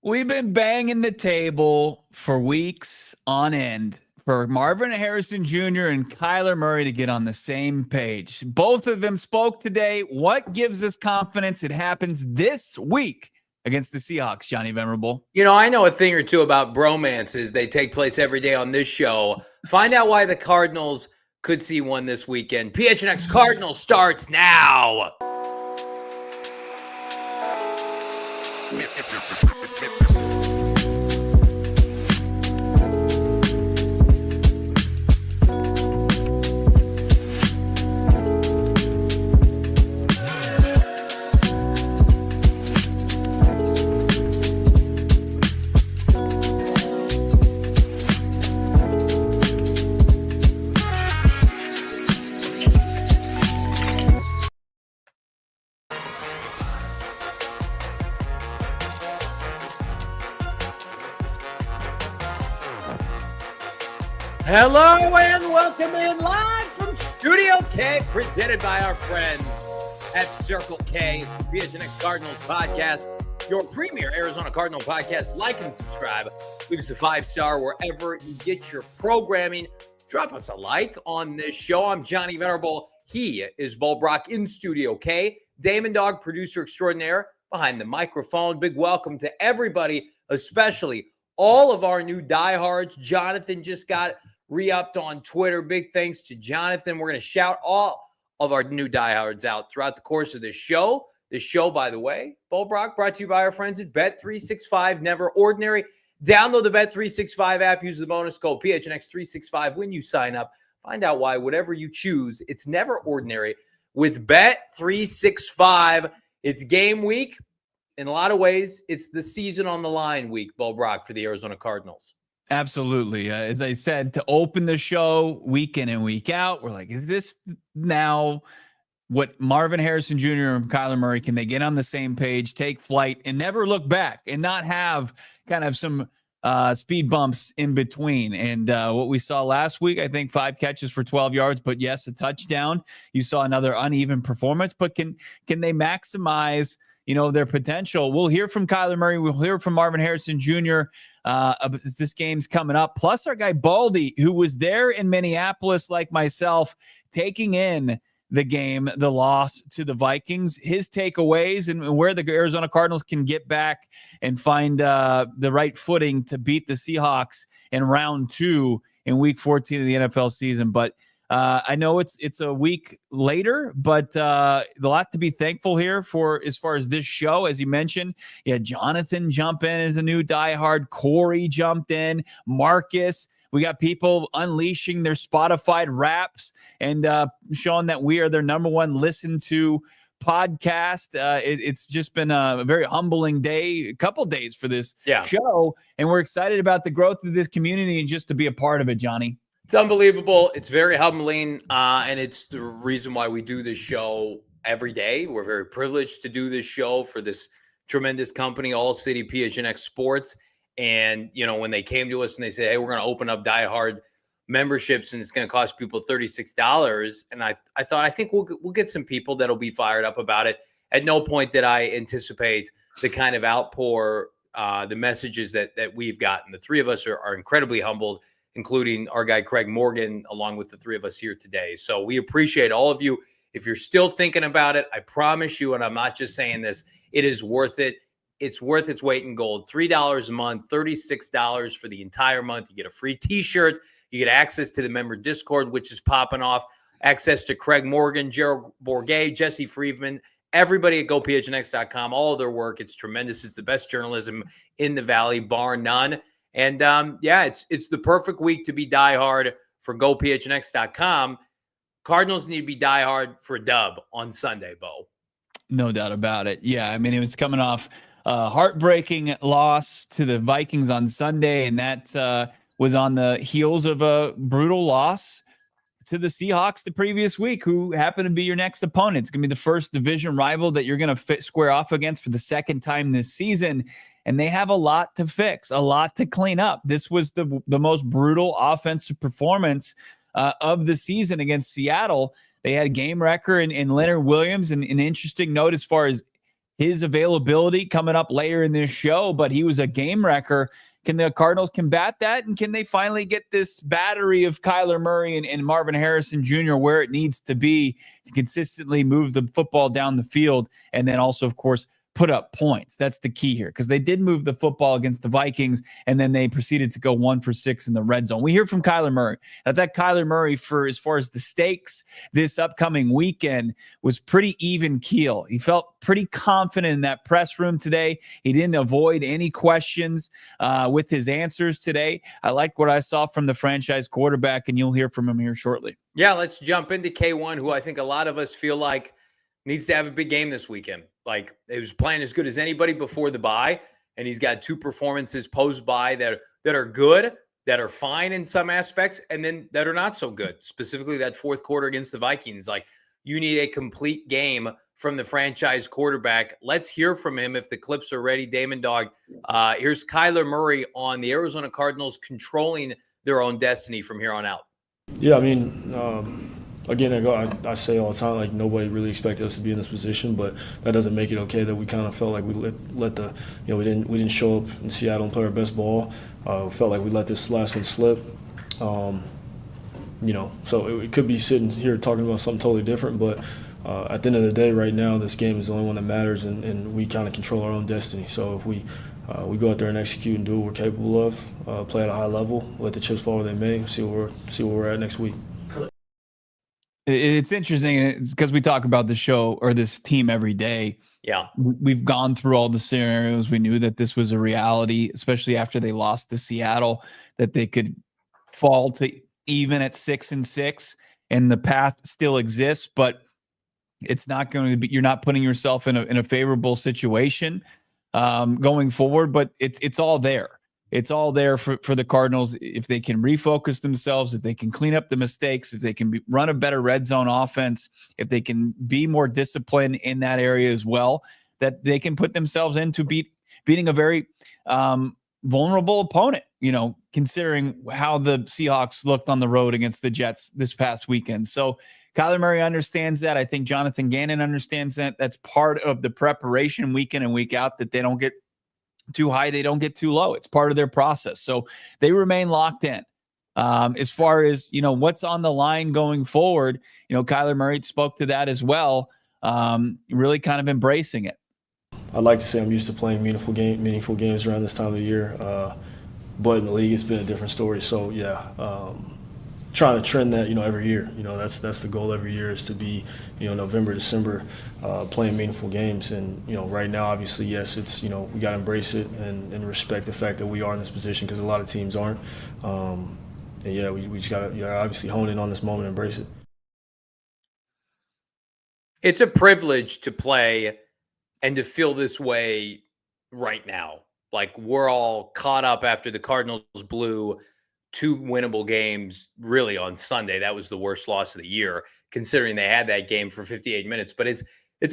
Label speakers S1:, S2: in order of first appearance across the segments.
S1: We've been banging the table for weeks on end for Marvin Harrison Jr. and Kyler Murray to get on the same page. Both of them spoke today. What gives us confidence it happens this week against the Seahawks, Johnny Venerable?
S2: You know, I know a thing or two about bromances. They take place every day on this show. Find out why the Cardinals could see one this weekend. PHNX Cardinals starts now. Hello and welcome in live from Studio K, presented by our friends at Circle K. It's the PHNX Cardinals podcast, your premier Arizona Cardinal podcast. Like and subscribe. Leave us a 5-star wherever you get your programming. Drop us a like on this show. I'm Johnny Venerable. He is Brack in Studio K. Damon, Dawg, producer extraordinaire behind the microphone. Big welcome to everybody, especially all of our new diehards. Jonathan just got re-upped on Twitter. Big thanks to Jonathan. We're going to shout all of our new diehards out throughout the course of this show. This show, by the way, Brack, brought to you by our friends at Bet365. Never ordinary. Download the Bet365 app. Use the bonus code PHNX365 when you sign up. Find out why whatever you choose, it's never ordinary. With Bet365, it's game week. In a lot of ways, it's the season on the line week, Brack, for the Arizona Cardinals.
S1: Absolutely. As I said, to open the show week in and week out, we're like, is this now what Marvin Harrison Jr. and Kyler Murray, can they get on the same page, take flight, and never look back and not have kind of some speed bumps in between? And what we saw last week, I think 5 catches for 12 yards, but yes, a touchdown. You saw another uneven performance, but can they maximize their potential? We'll hear from Kyler Murray. We'll hear from Marvin Harrison Jr. As this game's coming up. Plus our guy Baldy, who was there in Minneapolis like myself, taking in the game, the loss to the Vikings, his takeaways, and where the Arizona Cardinals can get back and find the right footing to beat the Seahawks in round 2 in week 14 of the NFL season. But I know it's a week later, but a lot to be thankful here for as far as this show. As you mentioned, Jonathan jump in as a new diehard. Corey jumped in. Marcus. We got people unleashing their Spotify raps and showing that we are their number one listened to podcast. It's just been a very humbling day, a couple days for this show, and we're excited about the growth of this community and just to be a part of it, Johnny.
S2: It's unbelievable. It's very humbling, and it's the reason why we do this show every day. We're very privileged to do this show for this tremendous company, ALLCITY PHNX Sports. And, when they came to us and they said, hey, we're going to open up diehard memberships and it's going to cost people $36. And I thought, I think we'll get some people that'll be fired up about it. At no point did I anticipate the kind of outpour, the messages that we've gotten. The three of us are incredibly humbled, including our guy Craig Morgan, along with the three of us here today. So we appreciate all of you. If you're still thinking about it, I promise you, and I'm not just saying this, it is worth it. It's worth its weight in gold. $3 a month, $36 for the entire month. You get a free T-shirt. You get access to the member Discord, which is popping off. Access to Craig Morgan, Gerald Bourget, Jesse Friedman, everybody at GoPHNX.com. All of their work. It's tremendous. It's the best journalism in the Valley, bar none. And it's the perfect week to be diehard for GoPHNX.com. Cardinals need to be diehard for a dub on Sunday, Bo.
S1: No doubt about it. Yeah, I mean, it was coming off a heartbreaking loss to the Vikings on Sunday, and that was on the heels of a brutal loss to the Seahawks the previous week, who happened to be your next opponent. It's going to be the first division rival that you're going to square off against for the second time this season. And they have a lot to fix, a lot to clean up. This was the most brutal offensive performance of the season against Seattle. They had a game wrecker in Leonard Williams. And an interesting note as far as his availability coming up later in this show, but he was a game wrecker. Can the Cardinals combat that? And can they finally get this battery of Kyler Murray and Marvin Harrison Jr. where it needs to be to consistently move the football down the field? And then also, of course, put up points. That's the key here, because they did move the football against the Vikings, and then they proceeded to go 1 for 6 in the red zone. We hear from Kyler Murray that Kyler Murray, for as far as the stakes this upcoming weekend, was pretty even keel. He felt pretty confident in that press room today. He didn't avoid any questions with his answers today. I like what I saw from the franchise quarterback, and you'll hear from him here shortly.
S2: Yeah, let's jump into K1, who I think a lot of us feel like needs to have a big game this weekend. Like, he was playing as good as anybody before the bye, and he's got 2 performances post-bye that are good, that are fine in some aspects, and then that are not so good. Specifically, that fourth quarter against the Vikings. Like, you need a complete game from the franchise quarterback. Let's hear from him if the clips are ready. Damon, Dawg. Here's Kyler Murray on the Arizona Cardinals controlling their own destiny from here on out.
S3: Yeah, I mean, again, I say all the time, like, nobody really expected us to be in this position, but that doesn't make it okay that we kind of felt like we let the, we didn't show up in Seattle and play our best ball. Felt like we let this last one slip. So it could be sitting here talking about something totally different, but at the end of the day, right now, this game is the only one that matters, and we kind of control our own destiny. So if we go out there and execute and do what we're capable of, play at a high level, let the chips fall where they may, see where we're at next week.
S1: It's interesting because we talk about the show or this team every day.
S2: Yeah.
S1: We've gone through all the scenarios. We knew that this was a reality, especially after they lost to Seattle, that they could fall to even at 6-6, and the path still exists, but it's not going to be, you're not putting yourself in a favorable situation going forward, but it's all there. It's all there for the Cardinals if they can refocus themselves, if they can clean up the mistakes, if they can run a better red zone offense, if they can be more disciplined in that area as well, that they can put themselves into beating a very vulnerable opponent, considering how the Seahawks looked on the road against the Jets this past weekend. So Kyler Murray understands that. I think Jonathan Gannon understands that. That's part of the preparation week in and week out, that they don't get too high, they don't get too low. It's part of their process. So they remain locked in. As far as, what's on the line going forward, Kyler Murray spoke to that as well, really kind of embracing it.
S3: I'd like to say I'm used to playing meaningful games around this time of the year, but in the league, it's been a different story. So, yeah, trying to trend that, every year. That's the goal every year, is to be, November, December, playing meaningful games. And, right now, obviously, yes, it's, we got to embrace it and respect the fact that we are in this position, because a lot of teams aren't. And, yeah, we just got to obviously hone in on this moment and embrace it.
S2: It's a privilege to play and to feel this way right now. Like, we're all caught up after the Cardinals blew 2 winnable games really on Sunday. That was the worst loss of the year, considering they had that game for 58 minutes. But it's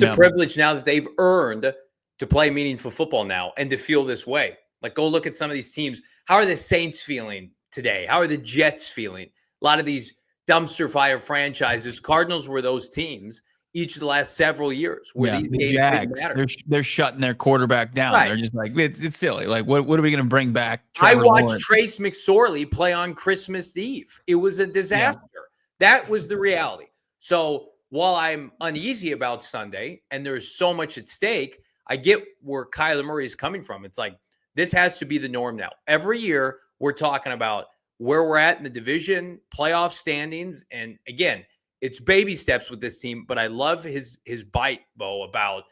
S2: a privilege now that they've earned to play meaningful football now and to feel this way. Like, go look at some of these teams. How are the Saints feeling today? How are the Jets feeling? A lot of these dumpster fire franchises. Cardinals were those teams each of the last several years where these games didn't matter.
S1: They're shutting their quarterback down. Right. They're just like, it's silly. Like, what are we going to bring back?
S2: I watched Trace McSorley play on Christmas Eve. It was a disaster. Yeah. That was the reality. So while I'm uneasy about Sunday and there's so much at stake, I get where Kyler Murray is coming from. It's like, this has to be the norm now. Every year we're talking about where we're at in the division, playoff standings. And again, it's baby steps with this team, but I love his bite, Bo, about,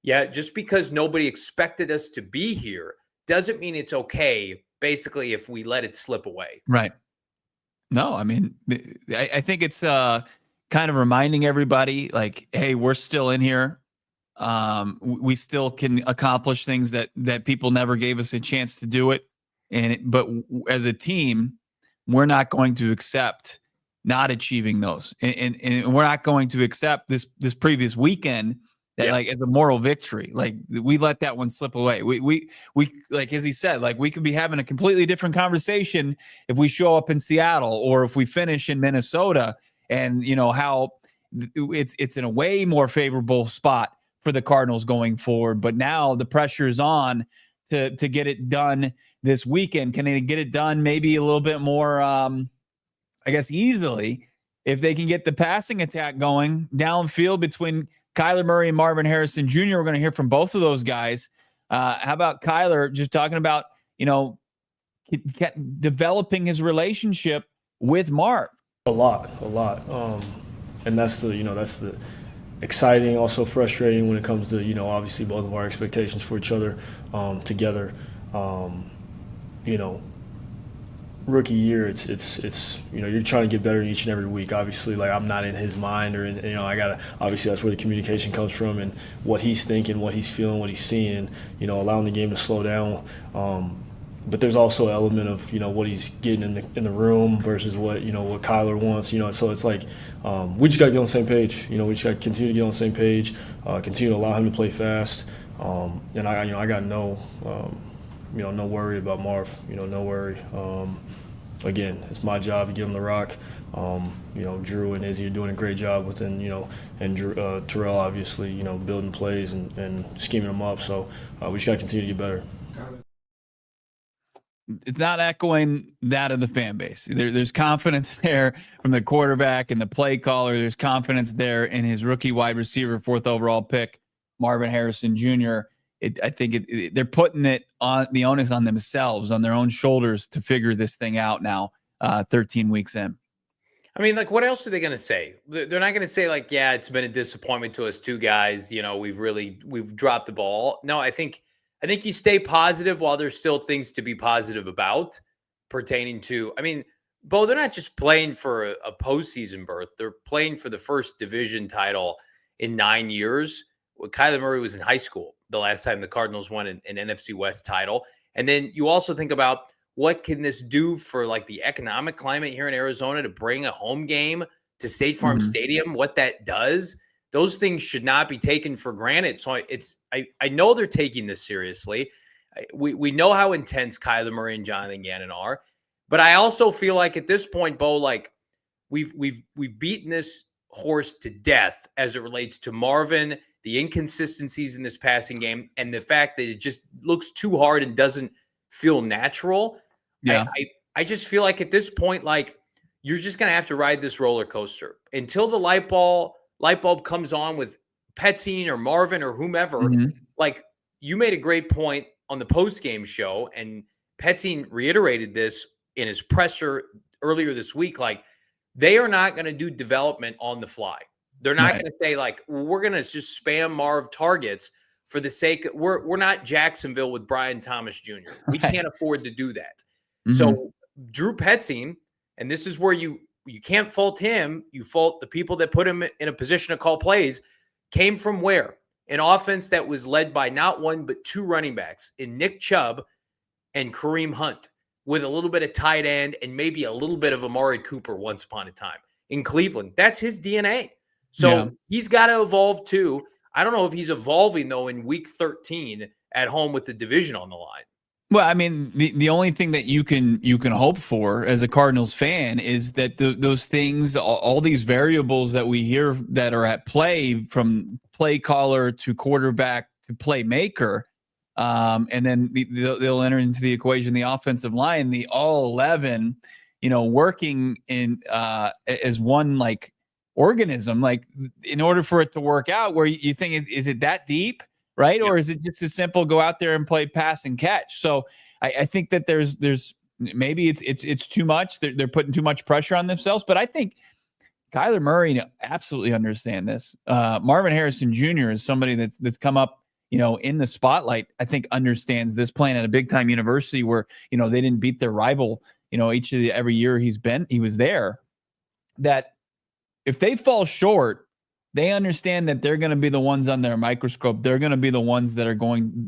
S2: just because nobody expected us to be here doesn't mean it's okay, basically, if we let it slip away.
S1: Right. No, I mean, I think it's kind of reminding everybody, like, hey, we're still in here. We still can accomplish things that people never gave us a chance to do it. But as a team, we're not going to accept not achieving those, and we're not going to accept this previous weekend that like as a moral victory. Like, we let that one slip away. We like, as he said, like, we could be having a completely different conversation if we show up in Seattle or if we finish in Minnesota, and how it's in a way more favorable spot for the Cardinals going forward. But now the pressure is on to get it done this weekend. Can they get it done maybe a little bit more, I guess, easily if they can get the passing attack going downfield between Kyler Murray and Marvin Harrison Jr.? We're going to hear from both of those guys. How about Kyler just talking about, developing his relationship with Marv?
S3: A lot. And that's the exciting, also frustrating when it comes to, obviously both of our expectations for each other together. Rookie year, it's you're trying to get better each and every week. Obviously, like, I'm not in his mind, or obviously that's where the communication comes from, and what he's thinking, what he's feeling, what he's seeing, allowing the game to slow down. But there's also an element of what he's getting in the room versus what what Kyler wants. So it's like we just got to get on the same page. We just got to continue to get on the same page, continue to allow him to play fast. And I got no worry about Marv. No worry. Again, it's my job to give him the rock. Drew and Izzy are doing a great job within, and Drew, Terrell obviously, building plays and scheming them up. So we just got to continue to get better.
S1: It's not echoing that of the fan base. There's confidence there from the quarterback and the play caller. There's confidence there in his rookie wide receiver, 4th overall pick, Marvin Harrison Jr. I think they're putting it on the onus on themselves, on their own shoulders, to figure this thing out now, 13 weeks in.
S2: I mean, like, what else are they going to say? They're not going to say, like, yeah, it's been a disappointment to us two guys. We've dropped the ball. No, I think you stay positive while there's still things to be positive about pertaining to, Bo, they're not just playing for a postseason berth. They're playing for the first division title in 9 years. Kyler Murray was in high school the last time the Cardinals won an NFC West title. And then you also think about, what can this do for, like, the economic climate here in Arizona to bring a home game to State Farm Stadium, what that does. Those things should not be taken for granted. So I know they're taking this seriously. We know how intense Kyler Murray and Jonathan Gannon are, but I also feel like at this point, Bo, like, we've beaten this horse to death as it relates to Marvin, the inconsistencies in this passing game, and the fact that it just looks too hard and doesn't feel natural.
S1: Yeah.
S2: I just feel like at this point, like, you're just going to have to ride this roller coaster until the light bulb comes on with Petzing or Marvin or whomever. Like, you made a great point on the post-game show, and Petzing reiterated this in his presser earlier this week. Like, they are not going to do development on the fly. They're not going to say, like, we're going to just spam Marv targets for the sake of, we're not Jacksonville with Brian Thomas Jr. We can't afford to do that. So Drew Petzing, and this is where you can't fault him. You fault the people that put him in a position to call plays. Came from where? An offense that was led by not one, but 2 running backs in Nick Chubb and Kareem Hunt, with a little bit of tight end and maybe a little bit of Amari Cooper once upon a time in Cleveland. That's his DNA. So he's got to evolve too. I don't know if he's evolving, though, in week 13 at home with the division on the line.
S1: Well, the only thing that you can hope for as a Cardinals fan is that those things, all these variables that we hear that are at play, from play caller to quarterback to playmaker, and then they'll enter into the equation the offensive line, the all 11, working in as one, like, organism, like, in order for it to work out, where you think, is it that deep? Right? Or is it just as simple, go out there and play pass and catch? So I think that there's maybe it's too much. They're putting too much pressure on themselves. But I think Kyler Murray absolutely understand this. Marvin Harrison Jr. is somebody that's come up, in the spotlight. I think understands this, playing at a big time university where, they didn't beat their rival, every year he was there. That if they fall short, they understand that they're going to be the ones on their microscope. They're going to be the ones that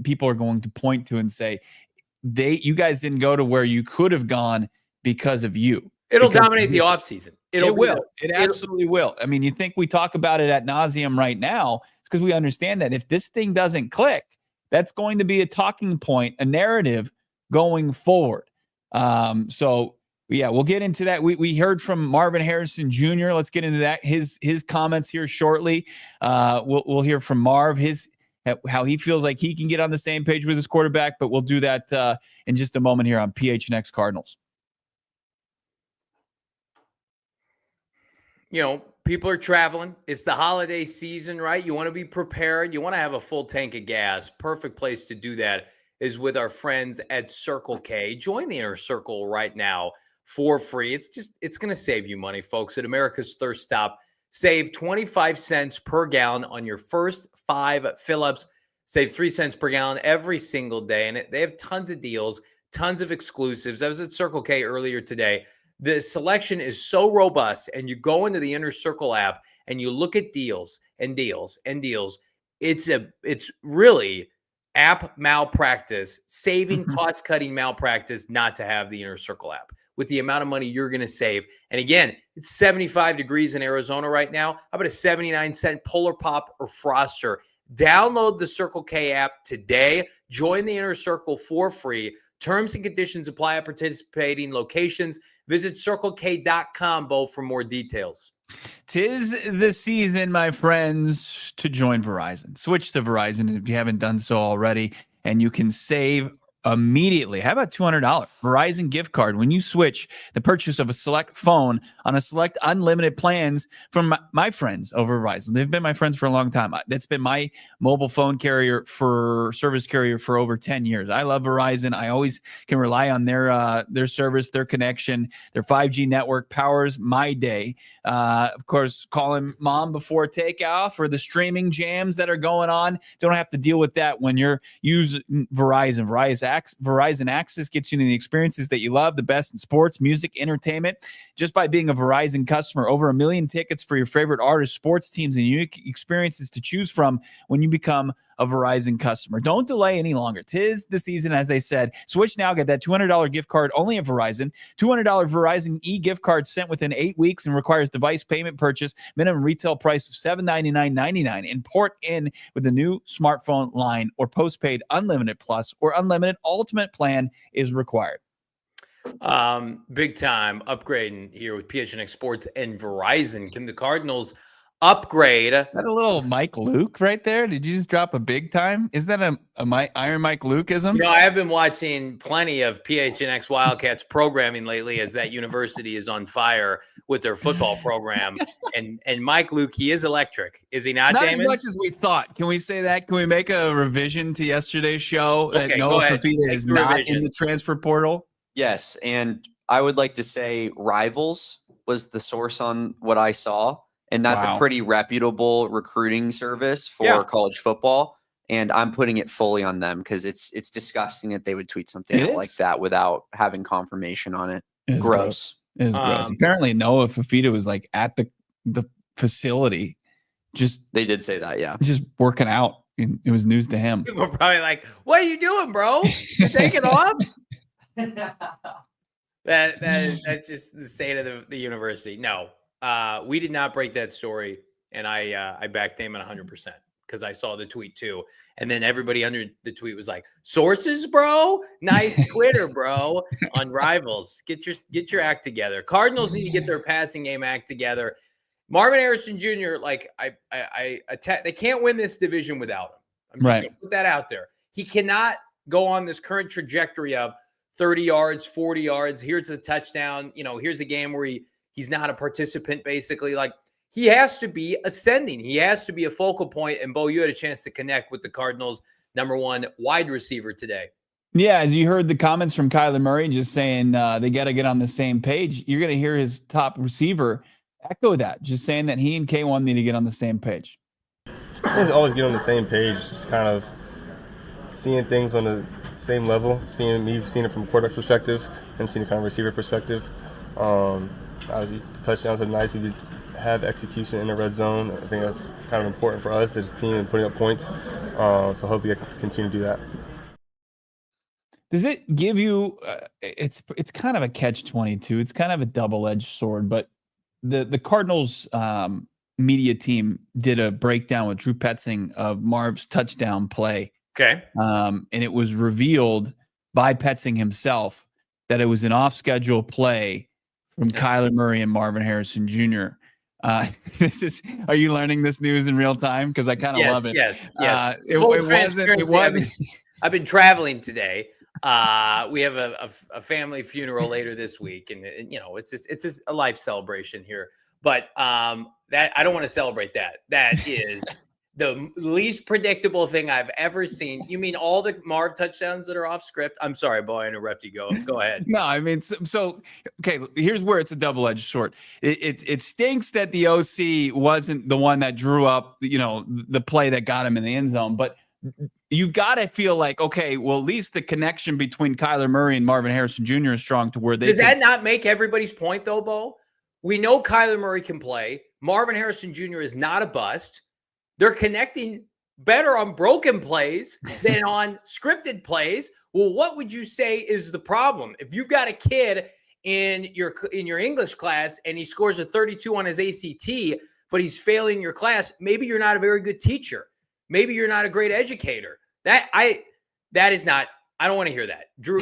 S1: people are going to point to and say, you guys didn't go to where you could have gone because of you.
S2: It'll dominate the offseason.
S1: It will. It absolutely will. You think we talk about it ad nauseum right now. It's because we understand that if this thing doesn't click, that's going to be a talking point, a narrative going forward. So Yeah, we'll get into that. We heard from Marvin Harrison Jr. Let's get into that. His comments here shortly. We'll hear from Marv, how he feels like he can get on the same page with his quarterback, but we'll do that in just a moment here on PHNX Cardinals.
S2: You know, people are traveling. It's the holiday season, right? You want to be prepared. You want to have a full tank of gas. Perfect place to do that is with our friends at Circle K. Join the Inner Circle right now for free. It's going to save you money, folks. At America's Thirst Stop, save 25 cents per gallon on your first 5 fill-ups. Save 3 cents per gallon every single day. And they have tons of deals, tons of exclusives. I was at Circle K earlier today. The selection is so robust, and you go into the Inner Circle app and you look at deals and deals and deals. It's really app malpractice, saving cost-cutting malpractice not to have the Inner Circle app with the amount of money you're going to save. And again, it's 75 degrees in Arizona right now. How about a 79-cent Polar Pop or Froster? Download the Circle K app today. Join the Inner Circle for free. Terms and conditions apply at participating locations. Visit CircleK.com, Bo, for more details.
S1: 'Tis the season, my friends, to join Verizon. Switch to Verizon if you haven't done so already, and you can save immediately. How about $200 Verizon gift card when you switch the purchase of a select phone on a select unlimited plans from my friends over Verizon? They've been my friends for a long time. That's been my mobile phone service carrier for over 10 years. I love Verizon. I always can rely on their service, their connection. Their 5G network powers my day. Of course, calling mom before takeoff or the streaming jams that are going on. Don't have to deal with that when you're using Verizon. Verizon Access gets you to the experiences that you love, the best in sports, music, entertainment. Just by being a Verizon customer, over 1 million tickets for your favorite artists, sports teams, and unique experiences to choose from when you become a Verizon customer. Don't delay any longer. 'Tis the season, as I said. Switch now. Get that $200 gift card only at Verizon. $200 Verizon e-gift card sent within 8 weeks and requires device payment purchase. Minimum retail price of $799.99. Import in with the new smartphone line or postpaid Unlimited Plus or Unlimited Ultimate plan is required.
S2: Big time upgrading here with PHNX Sports and Verizon. Can the Cardinals upgrade?
S1: Is that a little Mike Luke right there? Did you just drop a big time? Is that a Iron Mike Luke-ism?
S2: You know, I have been watching plenty of PHNX Wildcats programming lately as that university is on fire with their football program. And Mike Luke, he is electric. Is he not, Damon?
S1: As much as we thought. Can we say that? Can we make a revision to yesterday's show that Noah Fafita is not in the transfer portal?
S4: Yes, and I would like to say Rivals was the source on what I saw, and that's a pretty reputable recruiting service for college football, and I'm putting it fully on them because it's disgusting that they would tweet something like that without having confirmation on it. Gross.
S1: It is gross. Apparently Noah Fafita was like at the facility.
S2: They did say that, yeah.
S1: Just working out. It was news to him.
S2: People were probably like, "What are you doing, bro? You taking off?" That's just the state of the university. No, we did not break that story, and I backed Damon 100% because I saw the tweet too. And then everybody under the tweet was like, "Sources, bro, nice Twitter, bro." On Rivals, get your act together. Cardinals need to get their passing game act together. Marvin Harrison Jr. They can't win this division without him. I'm just gonna put that out there. He cannot go on this current trajectory of 30 yards, 40 yards. Here's a touchdown. You know, here's a game where he's not a participant, basically. Like, he has to be ascending. He has to be a focal point. And, Bo, you had a chance to connect with the Cardinals' #1 wide receiver today.
S1: Yeah, as you heard the comments from Kyler Murray just saying they got to get on the same page, you're going to hear his top receiver echo that, just saying that he and K1 need to get on the same page.
S5: Always get on the same page, just kind of seeing things on the same level, seeing it from a quarterback perspective and seeing it kind of receiver perspective. Obviously, the touchdowns are nice. We did have execution in the red zone. I think that's kind of important for us as a team and putting up points. So hopefully I can continue to do that.
S1: Does it give you it's kind of a catch-22. It's kind of a double-edged sword, but the Cardinals media team did a breakdown with Drew Petzing of Marv's touchdown play.
S2: Okay.
S1: And it was revealed by Petzing himself that it was an off-schedule play from Kyler Murray and Marvin Harrison Jr. Are you learning this news in real time? Because I kind of love it.
S2: Yes.
S1: It wasn't.
S2: I've been traveling today. We have a family funeral later this week, and it's a life celebration here. But that I don't want to celebrate that. That is the least predictable thing I've ever seen. You mean all the Marv touchdowns that are off script? I'm sorry, boy, I interrupt you. Go ahead.
S1: No, I mean, so okay. Here's where it's a double-edged sword. It stinks that the OC wasn't the one that drew up, the play that got him in the end zone. But you've got to feel like, okay, well, at least the connection between Kyler Murray and Marvin Harrison Jr. is strong to where they.
S2: Does that not make everybody's point though, Bo? We know Kyler Murray can play. Marvin Harrison Jr. is not a bust. They're connecting better on broken plays than on scripted plays. Well, what would you say is the problem? If you've got a kid in your English class and he scores a 32 on his ACT, but he's failing your class, maybe you're not a very good teacher. Maybe you're not a great educator. I don't want to hear that. Drew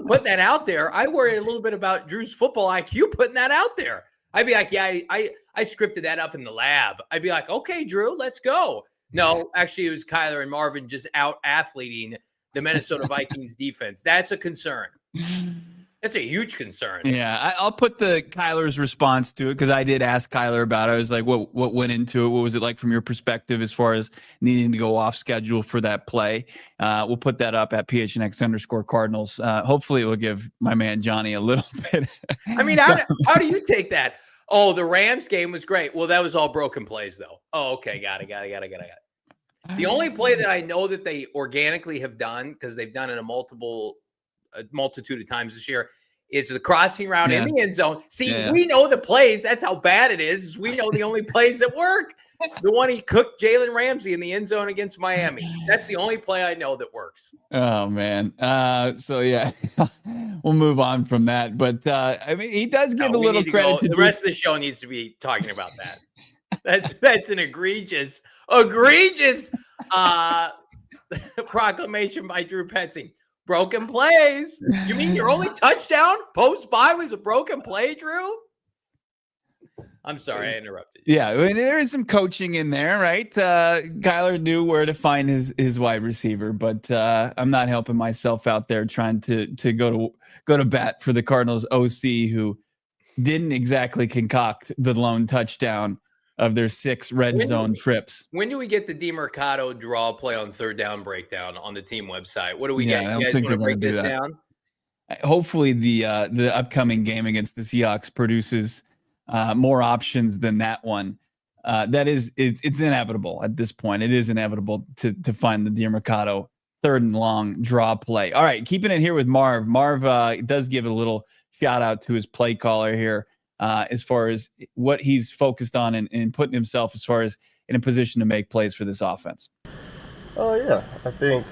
S2: putting that out there. I worry a little bit about Drew's football IQ putting that out there. I'd be like, yeah, I scripted that up in the lab. I'd be like, okay, Drew, let's go. No, actually, it was Kyler and Marvin just out athleting the Minnesota Vikings defense. That's a concern. That's a huge concern.
S1: Yeah, I'll put the Kyler's response to it because I did ask Kyler about it. I was like, what went into it? What was it like from your perspective as far as needing to go off schedule for that play? We'll put that up at PHNX_Cardinals. Hopefully it will give my man Johnny a little bit.
S2: I mean, how do you take that? Oh, the Rams game was great. Well, that was all broken plays, though. Oh, okay. Got it. The only play that I know that they organically have done, because they've done it a multitude of times this year, is the crossing route in the end zone. See, we know the plays. That's how bad it is. We know the only plays that work. The one he cooked Jalen Ramsey in the end zone against Miami. That's the only play I know that works.
S1: Oh, man. So, yeah, we'll move on from that. But, I mean, he does give a little credit to
S2: the rest of the show needs to be talking about that. That's an egregious proclamation by Drew Petzing. Broken plays. You mean your only touchdown post-bye was a broken play, Drew? I'm sorry, I interrupted you.
S1: Yeah, I mean, there is some coaching in there, right? Kyler knew where to find his wide receiver, but I'm not helping myself out there trying to go to bat for the Cardinals OC, who didn't exactly concoct the lone touchdown of their 6 red zone trips.
S2: When do we get the DeMercado draw play on third down breakdown on the team website? What do we get? You guys want to break this down?
S1: Hopefully the upcoming game against the Seahawks produces more options than that one. It's inevitable at this point. It is inevitable to find the DeMercado third and long draw play. All right, keeping it here with Marv. Marv does give a little shout out to his play caller here. As far as what he's focused on and putting himself as far as in a position to make plays for this offense.
S5: Yeah, I think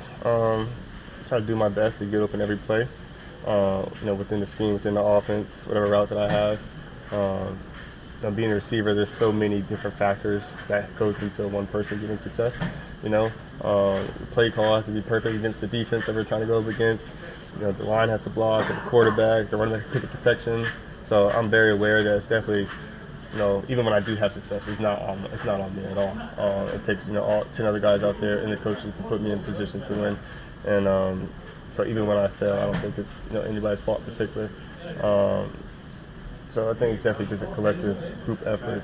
S5: try to do my best to get open every play, within the scheme, within the offense, whatever route that I have. Being a receiver, there's so many different factors that goes into one person getting success. The play call has to be perfect against the defense that we're trying to go up against. The line has to block, the quarterback, the running back pick up protection. So I'm very aware that it's definitely, even when I do have success, it's not on me at all. It takes, all 10 other guys out there and the coaches to put me in positions to win. And so even when I fail, I don't think it's, anybody's fault in particular. So I think it's definitely just a collective group effort.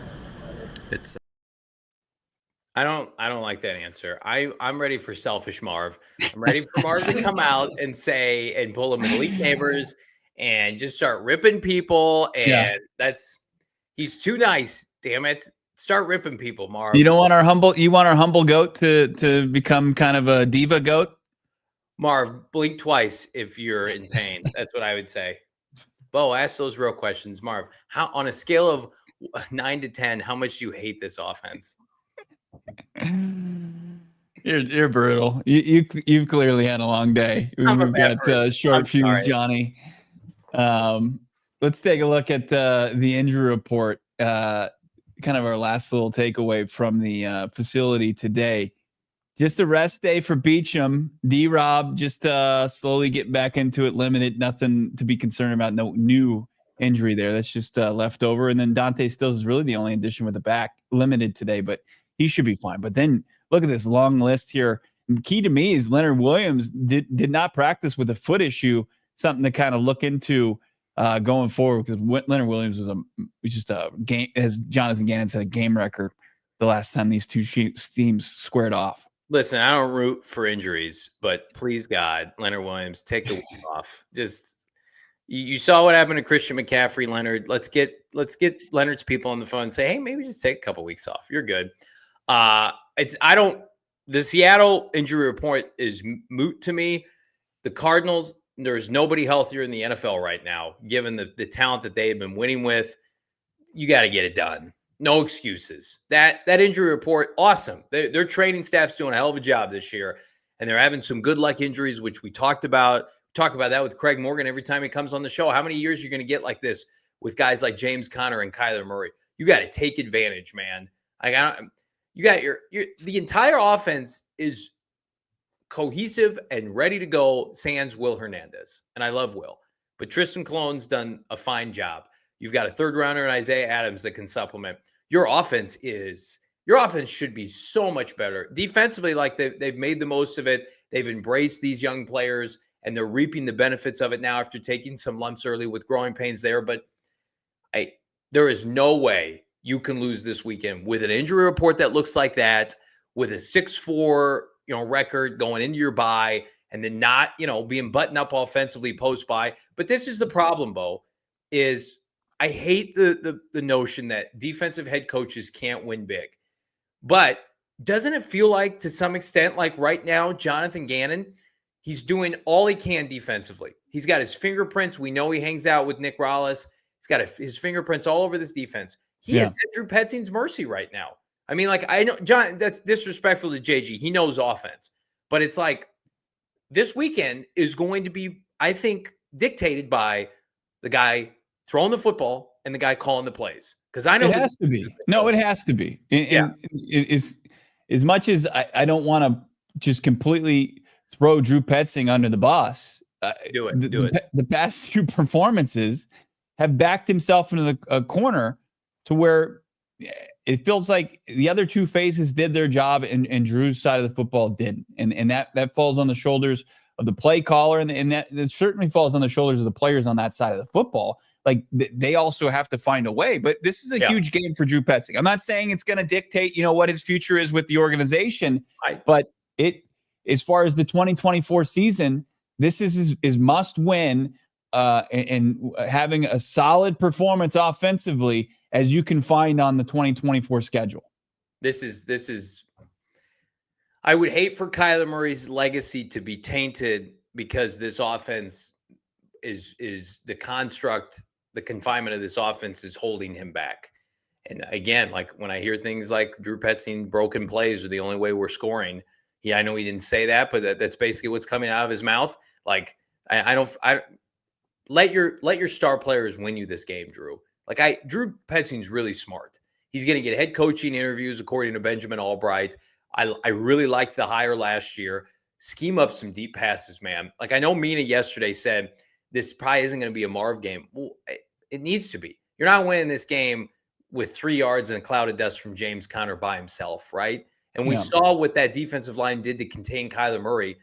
S2: I don't like that answer. I'm ready for selfish Marv. I'm ready for Marv to come out and say and pull him in Elite Neighbors and just start ripping people. And he's too nice. Damn it. Start ripping people, Marv.
S1: You want our humble goat to become kind of a diva goat?
S2: Marv, blink twice if you're in pain. That's what I would say. Bo, ask those real questions. Marv, how on a scale of 9 to 10, how much do you hate this offense?
S1: You're brutal. You've clearly had a long day. We've got short fuse, Johnny. Let's take a look at the injury report. Kind of our last little takeaway from the facility today. Just a rest day for Beachum. D-Rob just slowly getting back into it, limited, nothing to be concerned about. No new injury there. That's just left over. And then Dante Stills is really the only addition with the back, limited today, but he should be fine. But then look at this long list here. The key to me is Leonard Williams did not practice with a foot issue, something to kind of look into going forward, because Leonard Williams was just a game, as Jonathan Gannon said, a game record the last time these two teams squared off.
S2: Listen, I don't root for injuries, but please God, Leonard Williams, take the week off. Just you saw what happened to Christian McCaffrey, Leonard. Let's get Leonard's people on the phone and say, hey, maybe just take a couple weeks off. You're good. The Seattle injury report is moot to me. The Cardinals, there's nobody healthier in the NFL right now, given the talent that they have been winning with. You got to get it done. No excuses. That injury report, awesome. Their training staff's doing a hell of a job this year, and they're having some good luck injuries, which we talked about. Talk about that with Craig Morgan every time he comes on the show. How many years you're going to get like this with guys like James Conner and Kyler Murray? You got to take advantage, man. You got the entire offense is cohesive and ready to go, sans Will Hernandez. And I love Will. But Tristan Cologne's done a fine job. You've got a third rounder in Isaiah Adams that can supplement. Your offense should be so much better. Defensively, like they've made the most of it. They've embraced these young players, and they're reaping the benefits of it now after taking some lumps early with growing pains there. But there is no way you can lose this weekend with an injury report that looks like that, with a 6-4 record going into your bye, and then not being buttoned up offensively post-bye. But this is the problem, Bo, is I hate the notion that defensive head coaches can't win big. But doesn't it feel like, to some extent, like right now, Jonathan Gannon, he's doing all he can defensively. He's got his fingerprints. We know he hangs out with Nick Rallis. He's got his fingerprints all over this defense. He is at Drew Petzing's mercy right now. I mean, like, I know, John, that's disrespectful to JG. He knows offense. But it's like this weekend is going to be, I think, dictated by the guy throwing the football and the guy calling the plays. Because I know
S1: it has to be. No, it has to be. And it's, as much as I don't want to just completely throw Drew Petzing under the bus,
S2: do it.
S1: The past two performances have backed himself into a corner to where it feels like the other two phases did their job and Drew's side of the football didn't. And that falls on the shoulders of the play caller, and that certainly falls on the shoulders of the players on that side of the football. Like, they also have to find a way. But this is a huge game for Drew Petzing. I'm not saying it's going to dictate, what his future is with the organization, but as far as the 2024 season, this is his must win, and having a solid performance offensively as you can find on the 2024 schedule.
S2: This is I would hate for Kyler Murray's legacy to be tainted because this offense is the construct, the confinement of this offense is holding him back. And again, like when I hear things like Drew Petzing broken plays are the only way we're scoring. I know he didn't say that, but that's basically what's coming out of his mouth. Like, I don't let your star players win you this game, Drew. Like, Drew Petzing's really smart. He's going to get head coaching interviews, according to Benjamin Albright. I really liked the hire last year. Scheme up some deep passes, man. Like, I know Mina yesterday said this probably isn't going to be a Marv game. Well, it needs to be. You're not winning this game with 3 yards and a cloud of dust from James Conner by himself, right? And we saw what that defensive line did to contain Kyler Murray.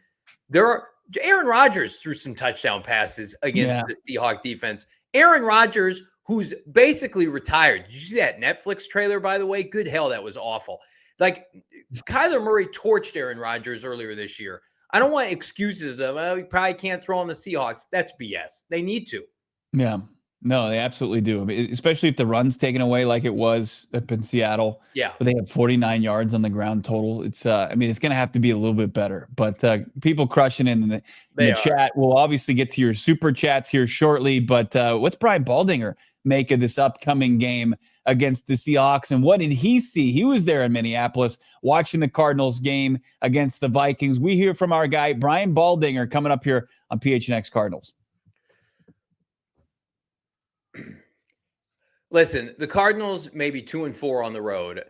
S2: Aaron Rodgers threw some touchdown passes against the Seahawks defense. Aaron Rodgers, who's basically retired. Did you see that Netflix trailer, by the way? Good hell, that was awful. Like, Kyler Murray torched Aaron Rodgers earlier this year. I don't want excuses of, he probably can't throw on the Seahawks. That's BS. They need to.
S1: Yeah. No, they absolutely do. I mean, especially if the run's taken away like it was up in Seattle.
S2: Yeah.
S1: But they have 49 yards on the ground total. It's it's going to have to be a little bit better. But people crushing in the chat. We'll obviously get to your super chats here shortly. But what's Brian Baldinger make of this upcoming game against the Seahawks? And what did he see? He was there in Minneapolis watching the Cardinals game against the Vikings. We hear from our guy, Brian Baldinger, coming up here on PHNX Cardinals.
S2: Listen, the Cardinals may be 2-4 on the road.